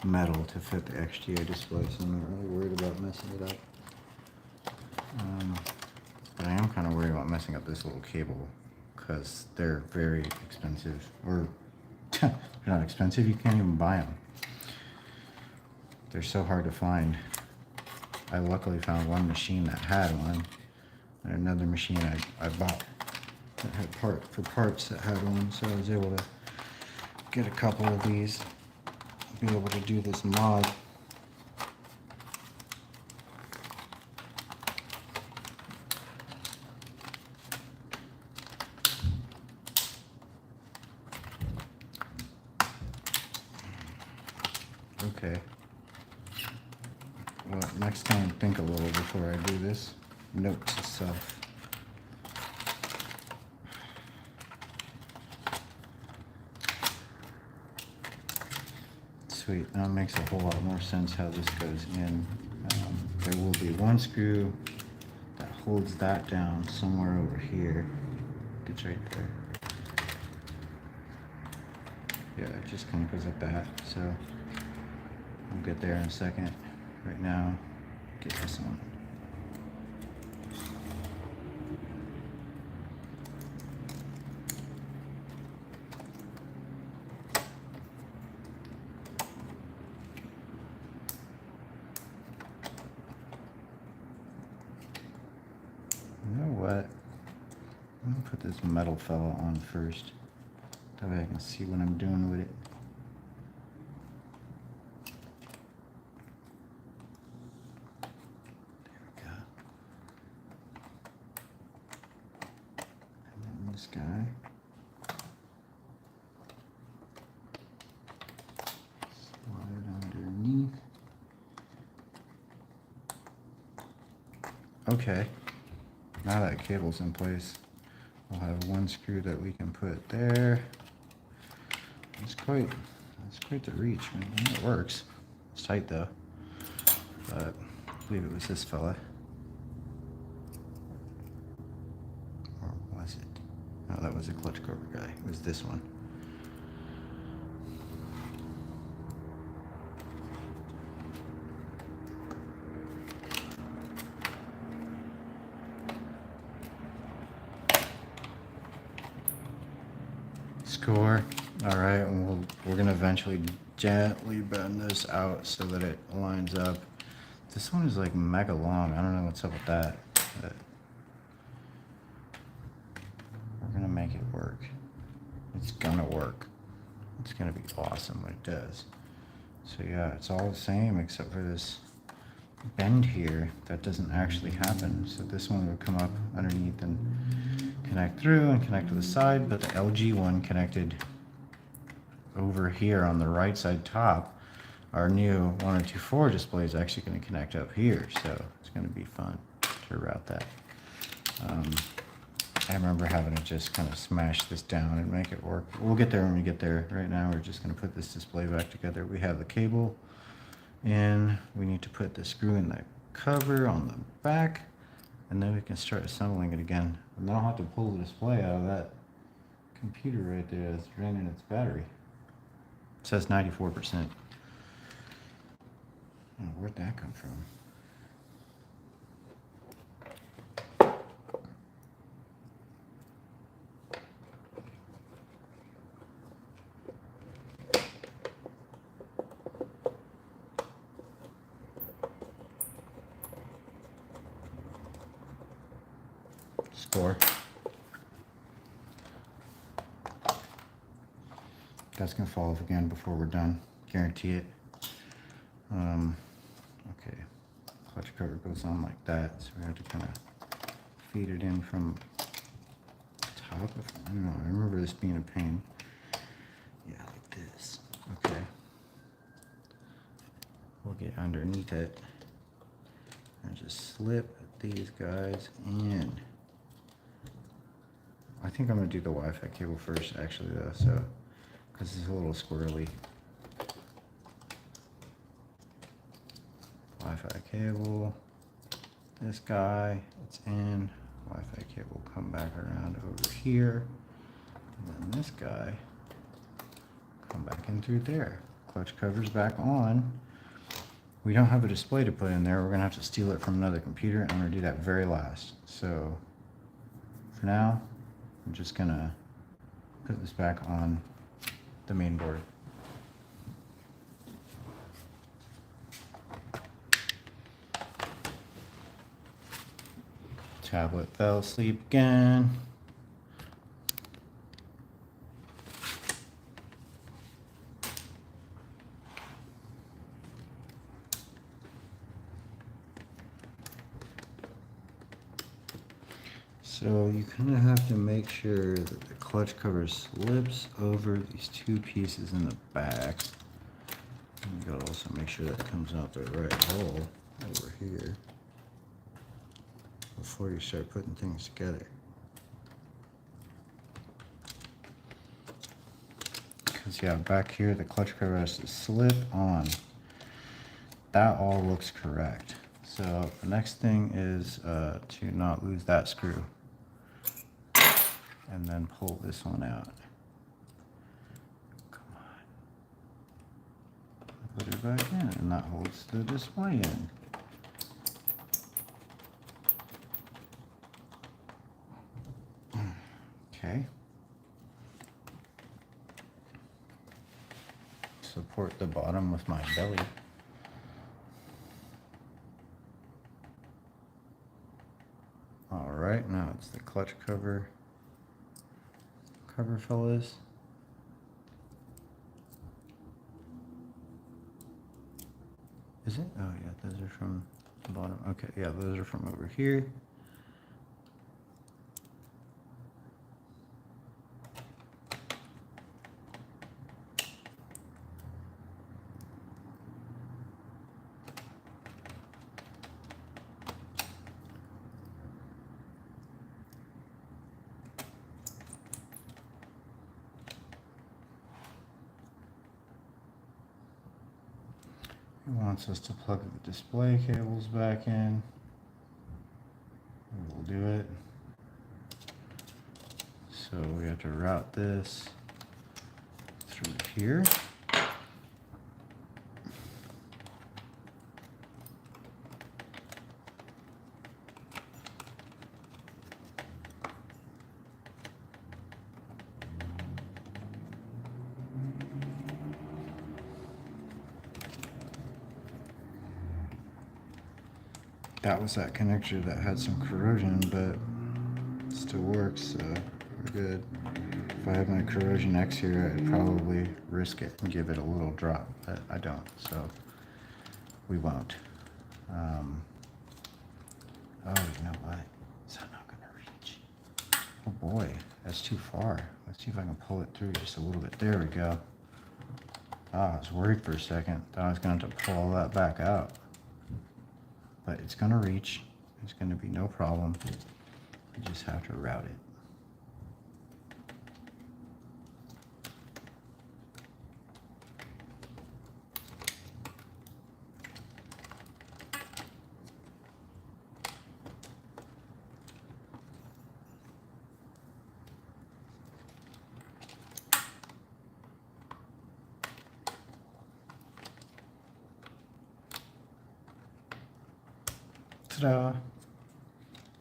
metal to fit the XGA display, so I'm not really worried about messing it up. But I am kind of worried about messing up this little cable because they're very expensive. Or they're not expensive, you can't even buy them. They're so hard to find. I luckily found one machine that had one, and another machine I bought that had parts that had one, so I was able to get a couple of these, be able to do this mod. Okay. Well, next time think a little before I do this. Note to self. Sweet, now it makes a whole lot more sense how this goes in. There will be one screw that holds that down somewhere over here. It's right there. Yeah, it just kind of goes like that. So we'll get there in a second. Right now, get this on. You know what? I'm gonna put this metal fella on first. That way I can see what I'm doing with it. There we go. And then this guy. Slide underneath. Okay. Now that cable's in place, we'll have one screw that we can put there. That's quite the reach, man. It works. It's tight though, but I believe it was this fella. Oh, that was a clutch cover guy. It was this one. Score. All right, and we're gonna eventually gently bend this out so that it lines up. This one is like mega long. I don't know what's up with that, but we're gonna make it work. It's gonna work. It's gonna be awesome when it does. So yeah, it's all the same except for this bend here that doesn't actually happen. So this one would come up underneath and connect through and connect to the side, but the LG one connected over here on the right side top. Our new 1024 display is actually going to connect up here, so it's going to be fun to route that. I remember having to just kind of smash this down and make it work. We'll get there when we get there. Right now we're just going to put this display back together. We have the cable in. We need to put the screw in the cover on the back, and then we can start assembling it again. And then I'll have to pull the display out of that computer right there that's draining its battery. It says 94%. Oh, where'd that come from? Score. That's gonna fall off again before we're done. Guarantee it. Okay. Clutch cover goes on like that, so we have to kind of feed it in from the top. I don't know. I remember this being a pain. Yeah, like this. Okay. We'll get underneath it and just slip these guys in. I think I'm gonna do the Wi-Fi cable first, actually, though, so because it's a little squirrely. Wi-Fi cable. This guy, it's in. Wi-Fi cable come back around over here, and then this guy come back in through there. Clutch cover's back on. We don't have a display to put in there. We're gonna have to steal it from another computer, and I'm gonna do that very last. So for now, I'm just gonna put this back on the main board. Tablet fell asleep again. So you kind of have to make sure that the clutch cover slips over these two pieces in the back. And you gotta also make sure that comes out the right hole over here before you start putting things together. Because yeah, back here the clutch cover has to slip on. That all looks correct. So the next thing is to not lose that screw. And then pull this one out. Come on. Put it back in, and that holds the display in. Okay. Support the bottom with my belly. All right, now it's the clutch cover. Cover, fellas. Is it? Oh yeah, those are from the bottom. Okay, yeah, those are from over here. It wants us to plug the display cables back in. We'll do it. So So we have to route this through here. That was that connector that had some corrosion, but it still works, so we're good. If I had my corrosion X here, I'd probably risk it and give it a little drop, but I don't, so we won't. Oh, you know what? Is that not gonna reach? Oh boy, that's too far. Let's see if I can pull it through just a little bit. There we go. Ah, I was worried for a second. Thought I was going to have to pull all that back out. But it's going to reach. It's going to be no problem. You just have to route it. Ta-da!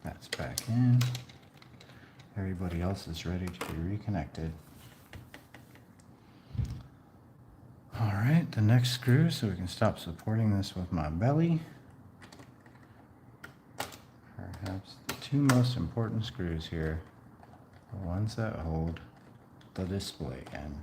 That's back in. Everybody else is ready to be reconnected. Alright, the next screw, so we can stop supporting this with my belly. Perhaps the two most important screws here, the ones that hold the display in.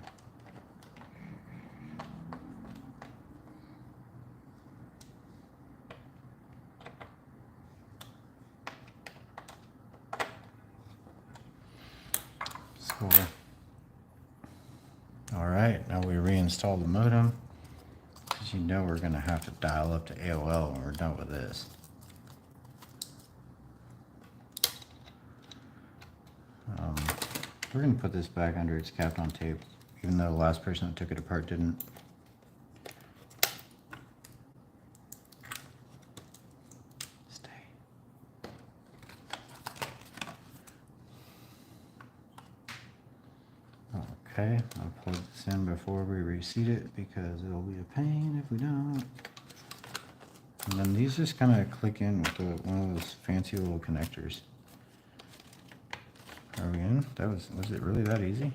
Alright, now we reinstall the modem, because you know we're going to have to dial up to AOL when we're done with this. We're going to put this back under its Kapton tape, even though the last person that took it apart didn't. Stay. Okay, I'll plug this in before we reseat it because it'll be a pain if we don't. And then these just kind of click in with one of those fancy little connectors. Are we in? Was it really that easy?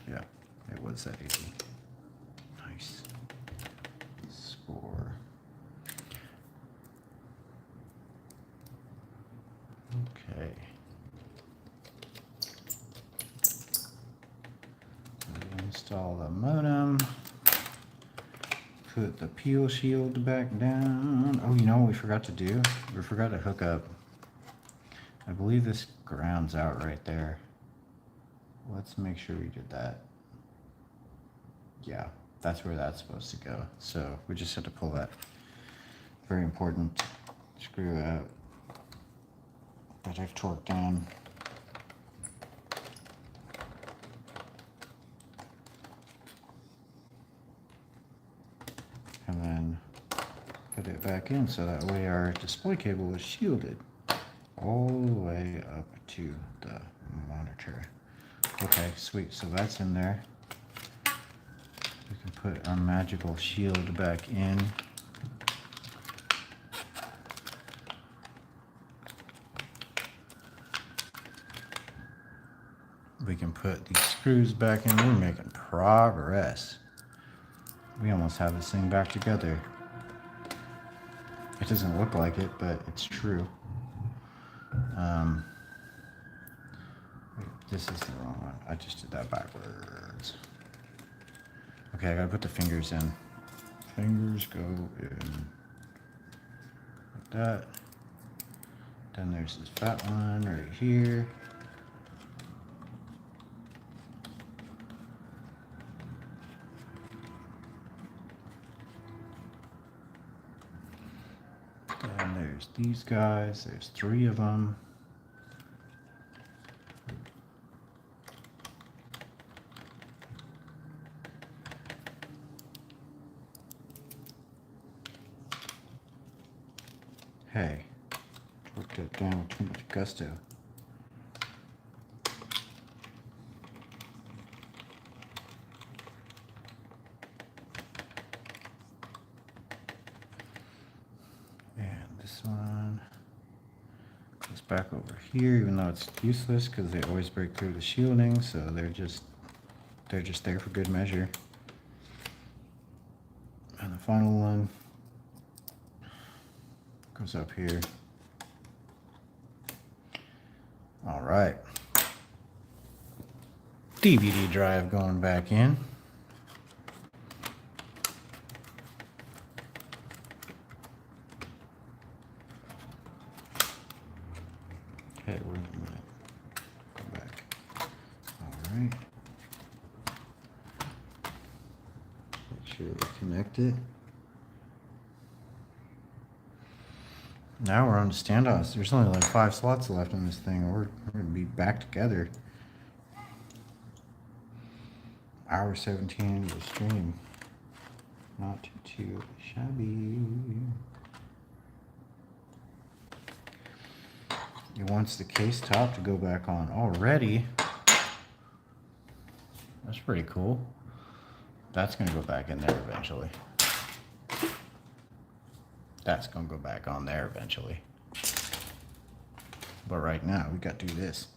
Yeah, it was that easy. Nice. Score. Okay. Install the modem. Put the peel shield back down. Oh, you know what we forgot to do? We forgot to hook up. I believe this grounds out right there. Let's make sure we did that. Yeah, that's where that's supposed to go. So we just have to pull that very important screw out that I've torqued down. And then put it back in so that way our display cable is shielded all the way up to the monitor. Okay, sweet. So that's in there. We can put our magical shield back in. We can put these screws back in. We're making progress. We almost have this thing back together. It doesn't look like it, but it's true. Wait, this is the wrong one. I just did that backwards. Okay, I gotta put the fingers in. Fingers go in. Like that. Then there's this fat one right here. And there's these guys. There's 3 of them. Hey, torqued it down with too much gusto. This one goes back over here, even though it's useless because they always break through the shielding, so they're just there for good measure. And the final one goes up here. All right. DVD drive going back in. Okay, we're gonna go back. All right. Make sure we connect it. Now we're on to standoffs. There's only like 5 slots left in this thing. We're gonna be back together. Hour 17 into the stream. Not too shabby. It wants the case top to go back on already. That's pretty cool. That's gonna go back in there eventually. That's gonna go back on there eventually. But right now we got to do this.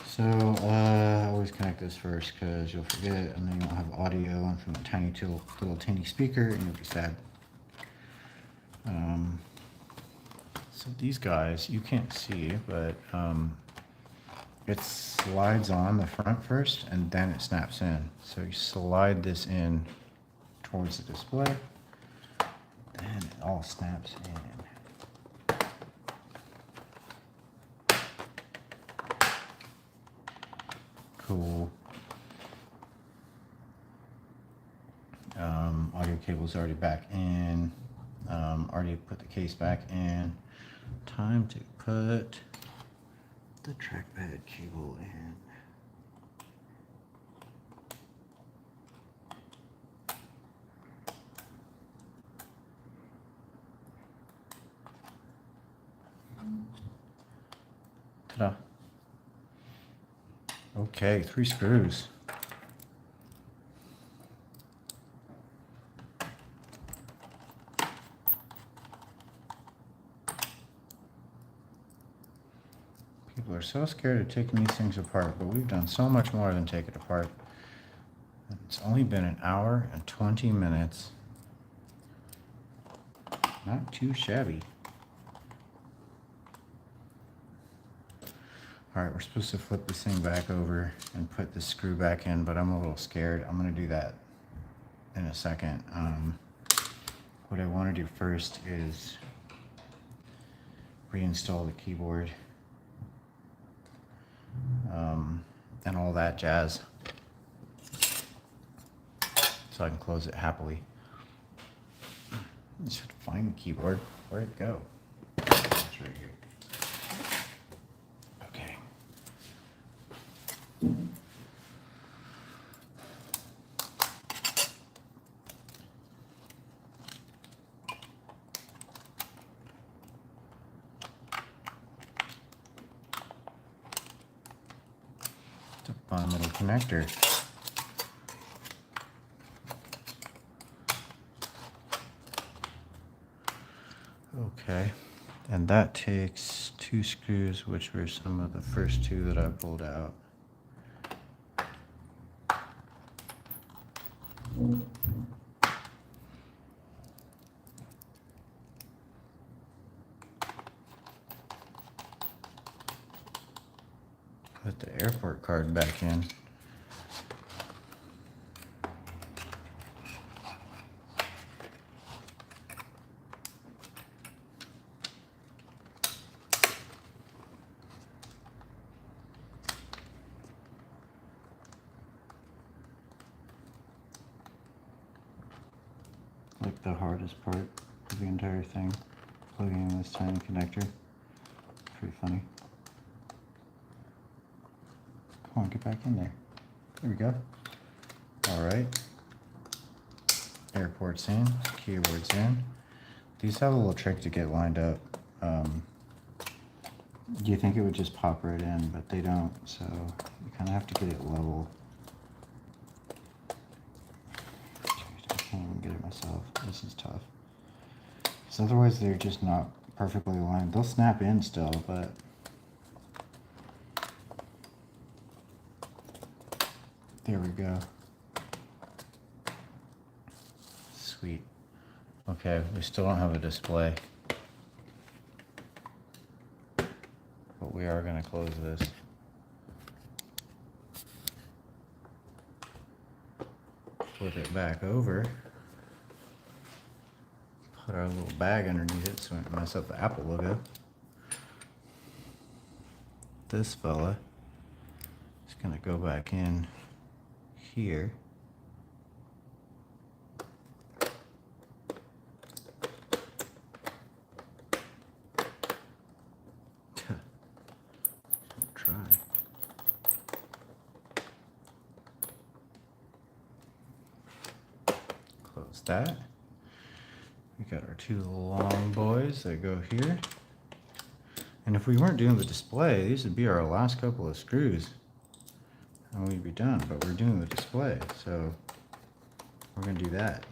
So always connect this first because you'll forget and then you won't have audio from the tiny little teeny speaker and you'll be sad. So these guys you can't see, but it slides on the front first and then it snaps in. So you slide this in towards the display, then it all snaps in. Cool. Audio cable's already back in. Already put the case back in. Time to put the trackpad cable in. Ta-da. Okay, 3 screws. People are so scared of taking these things apart, but we've done so much more than take it apart. It's only been an hour and 20 minutes. Not too shabby. Alright, we're supposed to flip this thing back over and put the screw back in, but I'm a little scared. I'm going to do that in a second. What I want to do first is reinstall the keyboard and all that jazz so I can close it happily. Just have to find the keyboard. Where'd it go? It's right here. Okay. It's a fun little connector. Okay, and that takes 2 screws, which were some of the first 2 that I pulled out. Put the airport card back in. Like the hardest part of the entire thing, plugging in this tiny connector. Pretty funny. Come on, get back in there. There we go. Alright. Airport's in, keyboard's in. These have a little trick to get lined up. You think it would just pop right in, but they don't, so you kind of have to get it level. I can't even get it myself. This is tough. So otherwise they're just not perfectly aligned. They'll snap in still, but there we go. Sweet. Okay, we still don't have a display. But we are going to close this. Flip it back over. Put our little bag underneath it so we don't mess up the Apple logo. This fella is going to go back in here. Try. Close that. We got our two long boys that go here. And if we weren't doing the display, these would be our last couple of screws. And we'd be done, but we're doing the display, so we're gonna do that.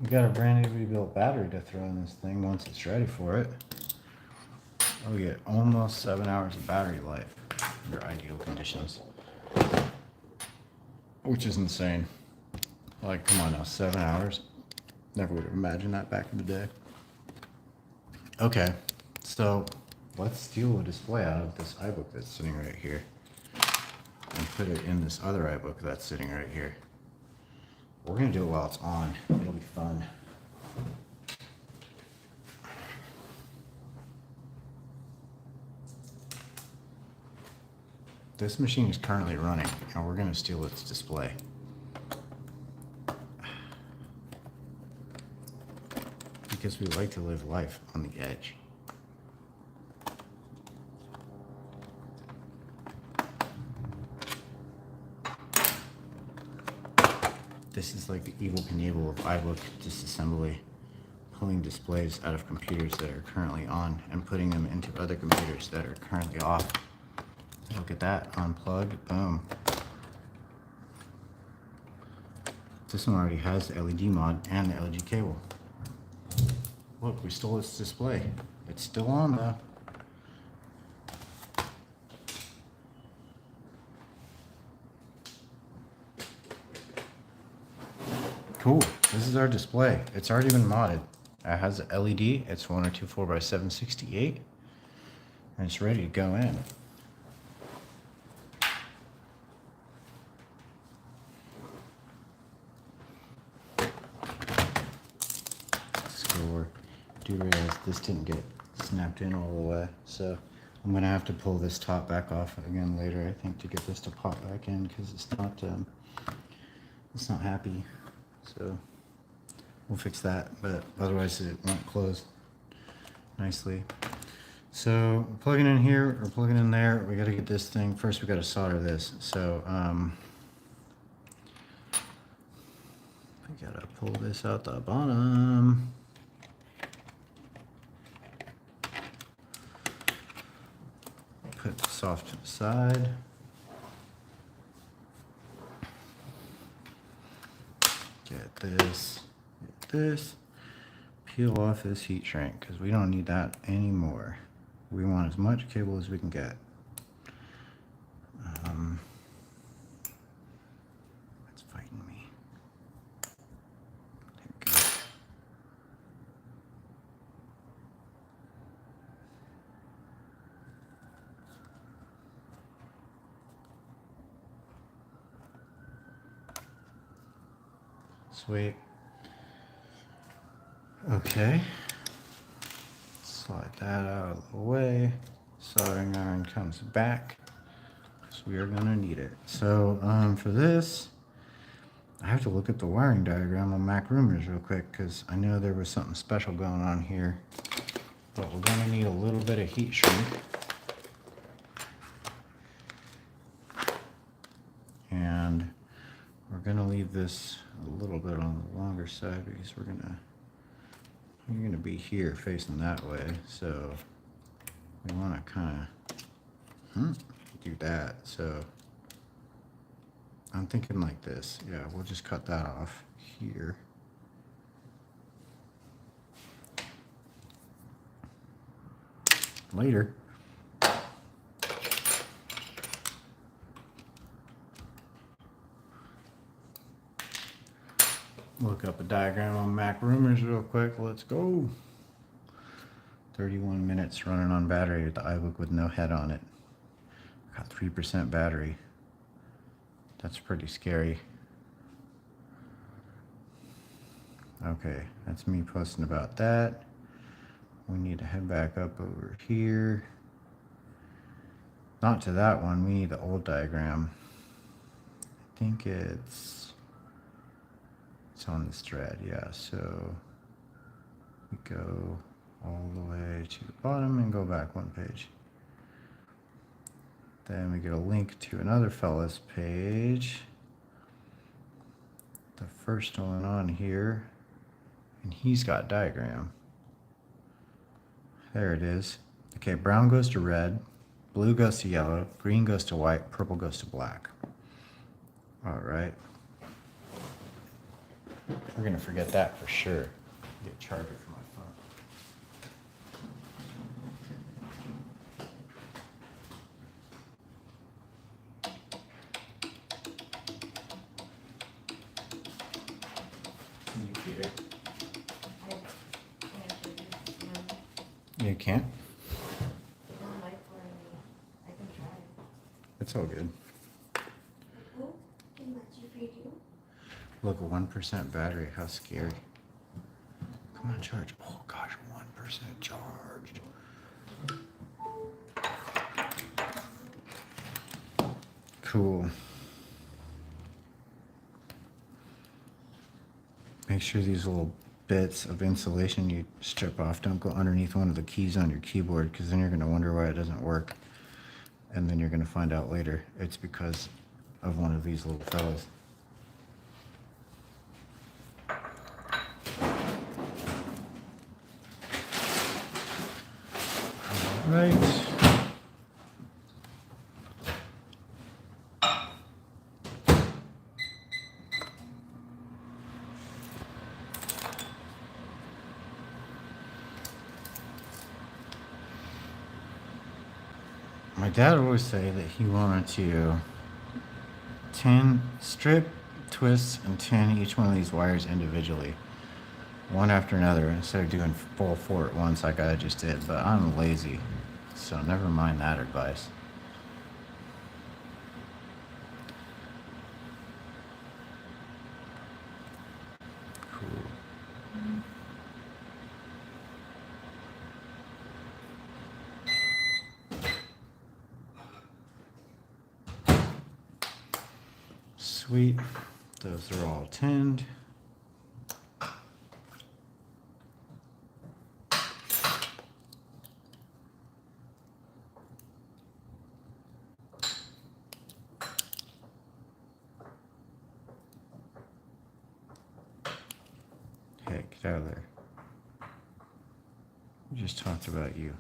We got a brand new rebuilt battery to throw in this thing once it's ready for it. Oh, we get almost 7 hours of battery life under ideal conditions, which is insane. Like, come on now, 7 hours. Never would have imagined that back in the day. Okay, so let's steal a display out of this iBook that's sitting right here and put it in this other iBook that's sitting right here. We're gonna do it while it's on. It'll be fun. This machine is currently running, and we're gonna steal its display. Because we like to live life on the edge. This is like the evil Knievel of iBook disassembly, pulling displays out of computers that are currently on and putting them into other computers that are currently off. Look at that, unplug, boom. This one already has the LED mod and the LG cable. Look, we stole its display. It's still on though. Cool, this is our display. It's already been modded. It has a LED, it's 1024 by 768, and it's ready to go in. So I do realize this didn't get snapped in all the way, so I'm gonna have to pull this top back off again later, I think, to get this to pop back in, because it's not happy. So we'll fix that, but otherwise it won't close nicely. So we're plugging in here, or plugging in there. We got to get this thing first. We got to solder this. So we got to pull this out the bottom. Put this off to the side. Get this, peel off this heat shrink, because we don't need that anymore. We want as much cable as we can get. It's fighting me. There we go. Sweet. Okay. Slide that out of the way. Soldering iron comes back, so we are gonna need it. So for this, I have to look at the wiring diagram on Mac Rumors real quick because I know there was something special going on here. But we're gonna need a little bit of heat shrink. And we're gonna leave this a little bit on the longer side because you're gonna be here facing that way. So we wanna kinda do that. So I'm thinking like this. Yeah, we'll just cut that off here. Later. Look up a diagram on Mac Rumors real quick. Let's go. 31 minutes running on battery with the iBook with no head on it. Got 3% battery. That's pretty scary. Okay, that's me posting about that. We need to head back up over here. Not to that one, we need the old diagram. I think it's on this thread, yeah. So we go all the way to the bottom and go back one page. Then we get a link to another fella's page. The first one on here, and he's got diagram. There it is. Okay, brown goes to red, blue goes to yellow, green goes to white, purple goes to black. All right. We're gonna forget that for sure. Get a charger for my phone. You get it? I can't do this one. You can't? They don't like for me. I can try. It's all good. Oh, can let you video. Look, 1% battery. How scary. Come on, charge. Oh gosh, 1% charged. Cool. Make sure these little bits of insulation you strip off don't go underneath one of the keys on your keyboard, because then you're going to wonder why it doesn't work. And then you're going to find out later it's because of one of these little fellas. Right. My dad would always say that he wanted to strip, twist, and tin each one of these wires individually, one after another, instead of doing full four at once like I just did. But I'm lazy, so never mind that advice. Cool. Sweet. Those are all tinned. Hey, get out of there. We just talked about you.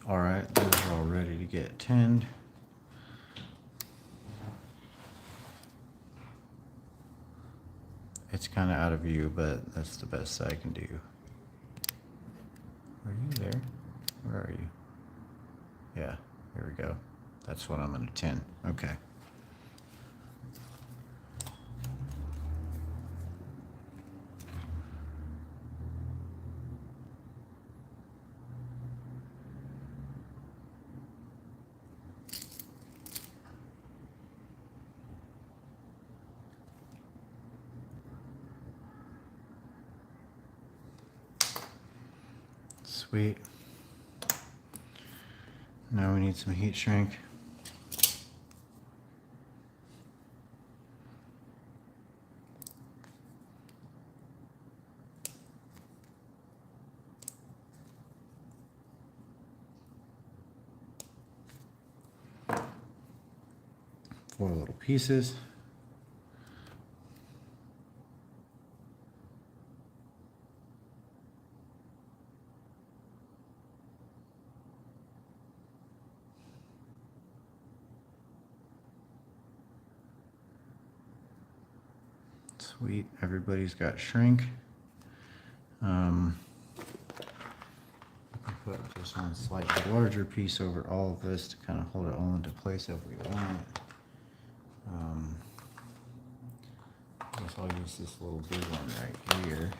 All right, those are all ready to get tinned. It's kind of out of view, but that's the best I can do. Are you there? Where are you? Yeah, here we go. That's what I'm gonna tin. Okay. Sweet. Now we need some heat shrink. Four little pieces. Sweet, everybody's got shrink. Put just one slightly larger piece over all of this to kind of hold it all into place if we want. I guess I'll use this little big one right here.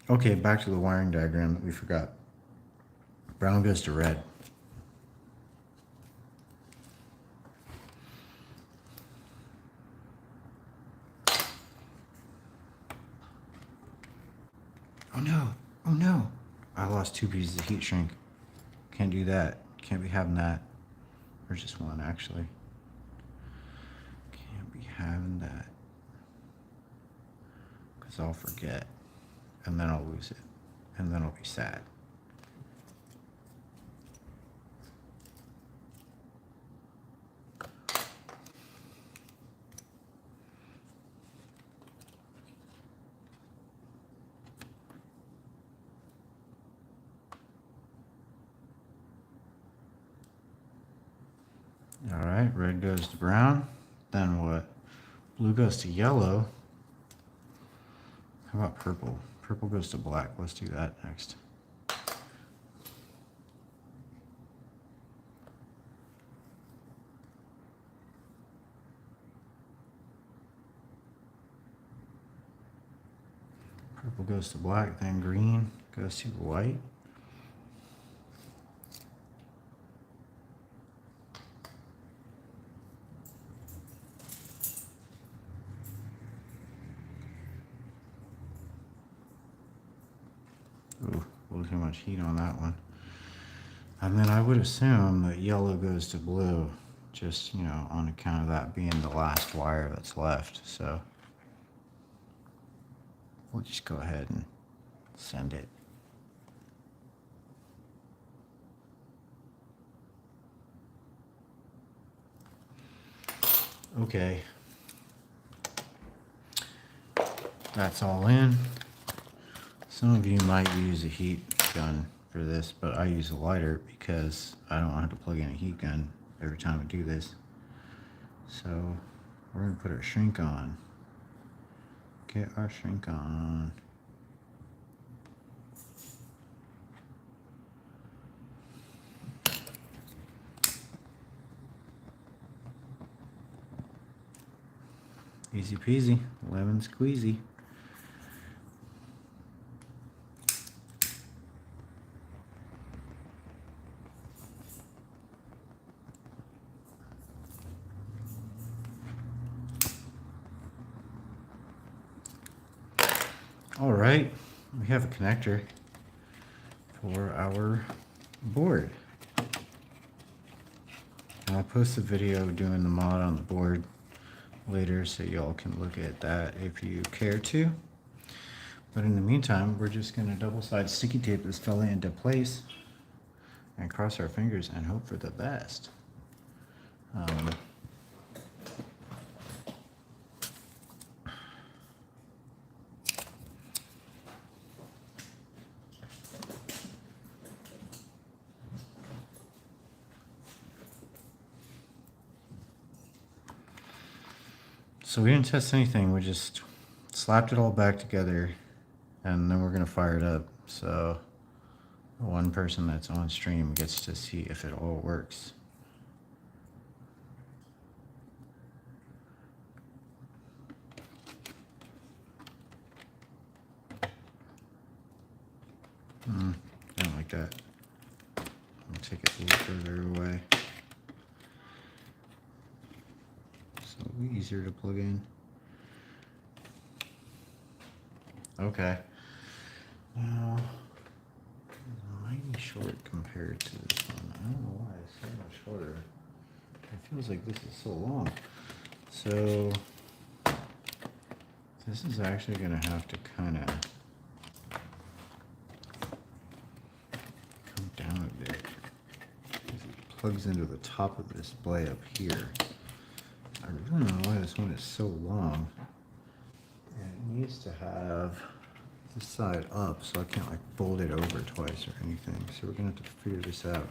Okay, back to the wiring diagram that we forgot. Brown goes to red. Oh no, oh no. I lost 2 pieces of heat shrink. Can't do that. Can't be having that. Or just one, actually. Can't be having that. Because I'll forget. And then I'll lose it. And then I'll be sad. All right, red goes to brown. Then what? Blue goes to yellow. How about purple? Purple goes to black. Let's do that next. Purple goes to black, then green goes to white. Ooh, a little too much heat on that one. And then I would assume that yellow goes to blue, just, you know, on account of that being the last wire that's left. So we'll just go ahead and send it. Okay. That's all in. Some of you might use a heat gun for this, but I use a lighter because I don't want to have to plug in a heat gun every time I do this. So we're going to put our shrink on. Get our shrink on. Easy peasy, lemon squeezy. All right, we have a connector for our board. And I'll post a video doing the mod on the board later so y'all can look at that if you care to. But in the meantime, we're just going to double-side sticky tape this fella into place and cross our fingers and hope for the best. So we didn't test anything, we just slapped it all back together and then we're gonna fire it up. So the one person that's on stream gets to see if it all works. Don't like that. I'll take it a little further away. slightly easier to plug in. Okay. Now, it's mighty short compared to this one. I don't know why it's so much shorter. It feels like this is so long. So, this is actually going to have to kind of come down a bit. It plugs into the top of the display up here. I really don't know why this one is so long. And it needs to have this side up, so I can't like fold it over twice or anything. So we're gonna have to figure this out.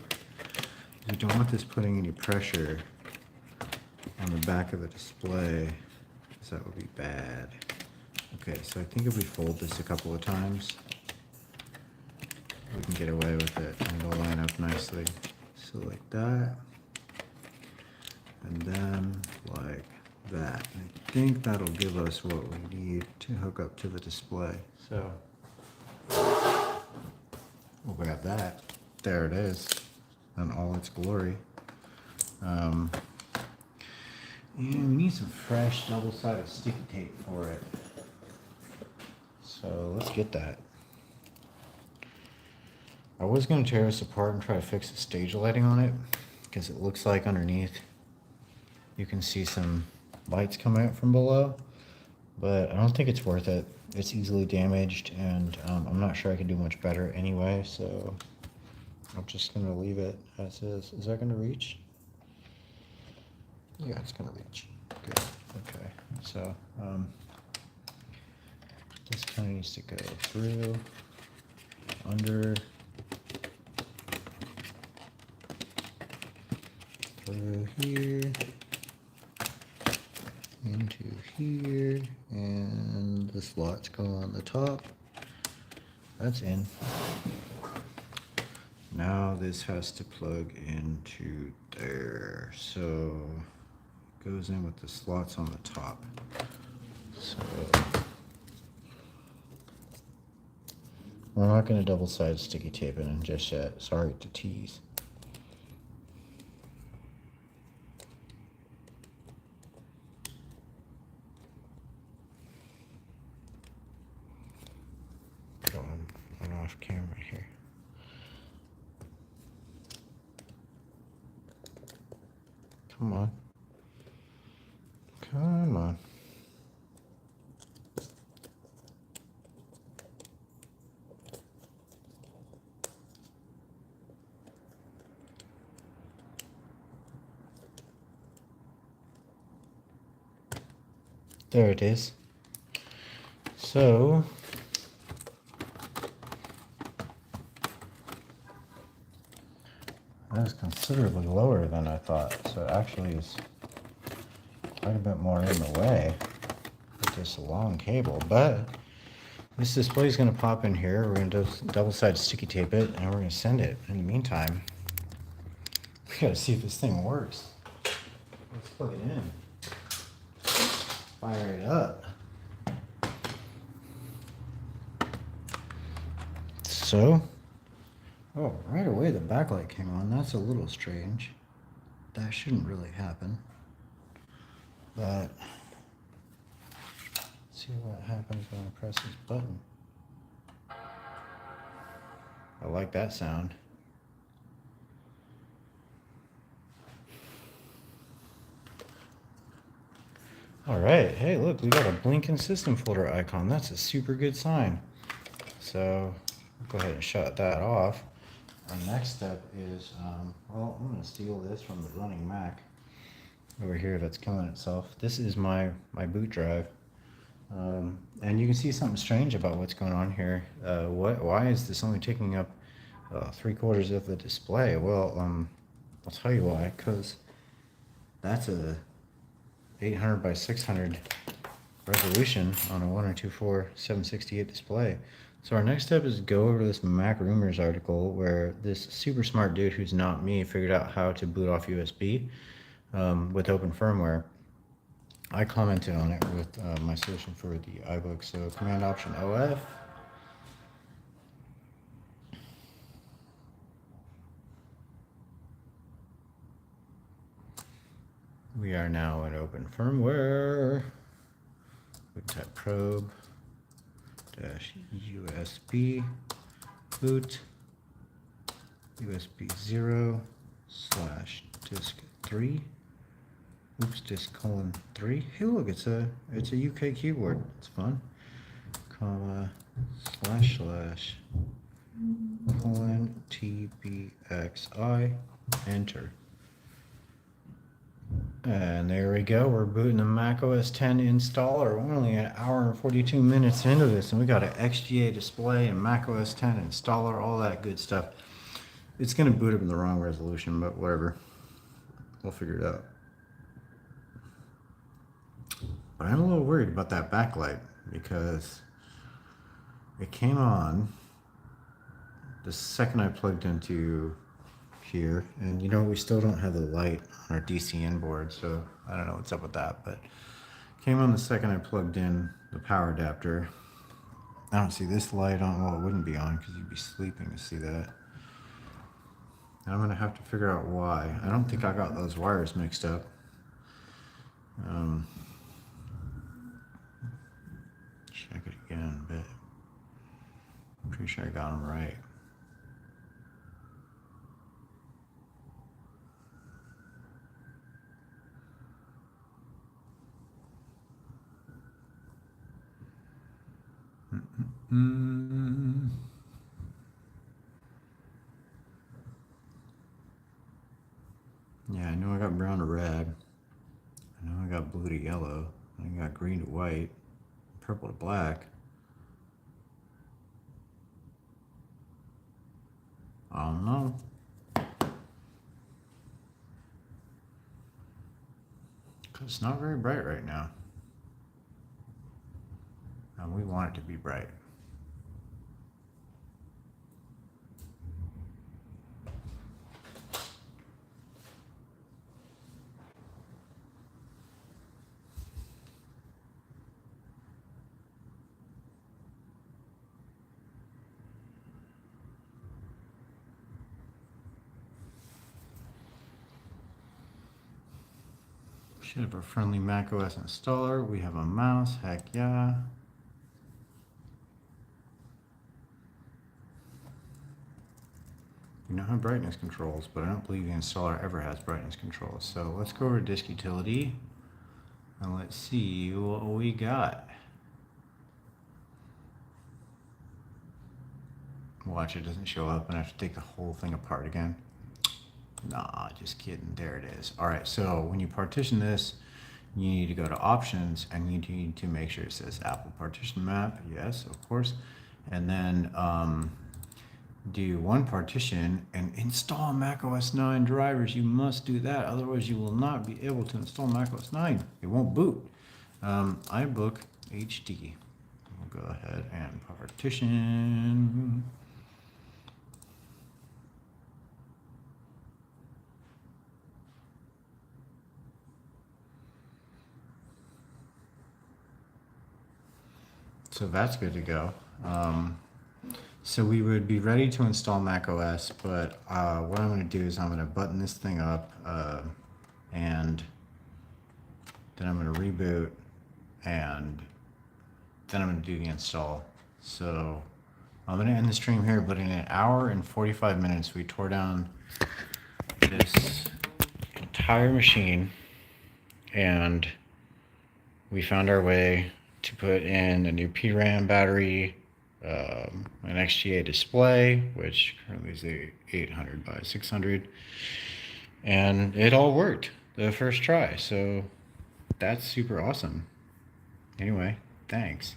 We don't want this putting any pressure on the back of the display, because that would be bad. Okay, so I think if we fold this a couple of times, we can get away with it and it'll line up nicely. So like that, and then like that. I think that'll give us what we need to hook up to the display. So we'll grab that. There it is in all its glory. And we need some fresh double-sided sticky tape for it. So let's get that. I was going to tear this apart and try to fix the stage lighting on it, because it looks like underneath you can see some lights come out from below, but I don't think it's worth it. It's easily damaged, and I'm not sure I can do much better anyway, so I'm just going to leave it as is. Is that going to reach? Yeah, it's going to reach. Good. Okay, so this kind of needs to go through, under, through here, into here, and the slots go on the top. That's in. Now this has to plug into there. So it goes in with the slots on the top. So we're not going to double-sided sticky tape it in just yet. Sorry to tease. Going off camera here. Come on. Come on. There it is. So that is considerably lower than I thought. So it actually is quite a bit more in the way with this long cable. But this display is going to pop in here. We're going to double-sided sticky tape it, and we're going to send it. In the meantime, we got to see if this thing works. Let's plug it in. Fire it up. So, oh, right away the backlight came on. That's a little strange. That shouldn't really happen. But let's see what happens when I press this button. I like that sound. All right, hey, look, we got a blinking system folder icon. That's a super good sign. So go ahead and shut that off. Our next step is, well, I'm gonna steal this from the running Mac over here that's killing itself. This is my boot drive. And you can see something strange about what's going on here. Why is this only taking up 3/4 of the display? Well, I'll tell you why, because that's a 800 by 600 resolution on a 1.24 768 display. So our next step is to go over this Mac Rumors article where this super smart dude who's not me figured out how to boot off USB with open firmware. I commented on it with my solution for the iBook. So Command Option OF. We are now in open firmware. Boot type probe dash USB boot USB 0 / disk 3. Oops, disk :3. Hey, look, it's a UK keyboard. It's fun. Comma / TBXI. Enter. And there we go. We're booting the Mac OS 10 installer. We're only an hour and 42 minutes into this, and we got an XGA display and Mac OS 10 installer, all that good stuff. It's going to boot up in the wrong resolution, but whatever. We'll figure it out. But I'm a little worried about that backlight because it came on the second I plugged into here, and you know, we still don't have the light on our DCN board, so I don't know what's up with that, but it came on the second I plugged in the power adapter. I don't see this light on. Well, it wouldn't be on because you'd be sleeping to see that. I'm gonna have to figure out why. I don't think I got those wires mixed up. Check it again, but I'm pretty sure I got them right. Yeah, I know I got brown to red. I know I got blue to yellow. I got green to white, purple to black. I don't know. Cause it's not very bright right now. And we want it to be bright. Should have a friendly Mac OS installer. We have a mouse. Heck yeah. We don't have brightness controls, but I don't believe the installer ever has brightness controls. So let's go over to disk utility and let's see what we got. Watch, it doesn't show up and I have to take the whole thing apart again. Nah, just kidding. There it is. All right, so when you partition this, you need to go to options and you need to make sure it says Apple partition map. Yes, of course. And then do one partition and install Mac OS 9 drivers. You must do that. Otherwise, you will not be able to install Mac OS 9. It won't boot. iBook HD. We'll go ahead and partition. So that's good to go. So we would be ready to install Mac OS, but what I'm going to do is I'm going to button this thing up and then I'm going to reboot and then I'm going to do the install. So I'm going to end the stream here, but in an hour and 45 minutes, we tore down this entire machine and we found our way to put in a new PRAM battery, an XGA display, which currently is a 800 by 600, and it all worked the first try. So that's super awesome. Anyway, thanks.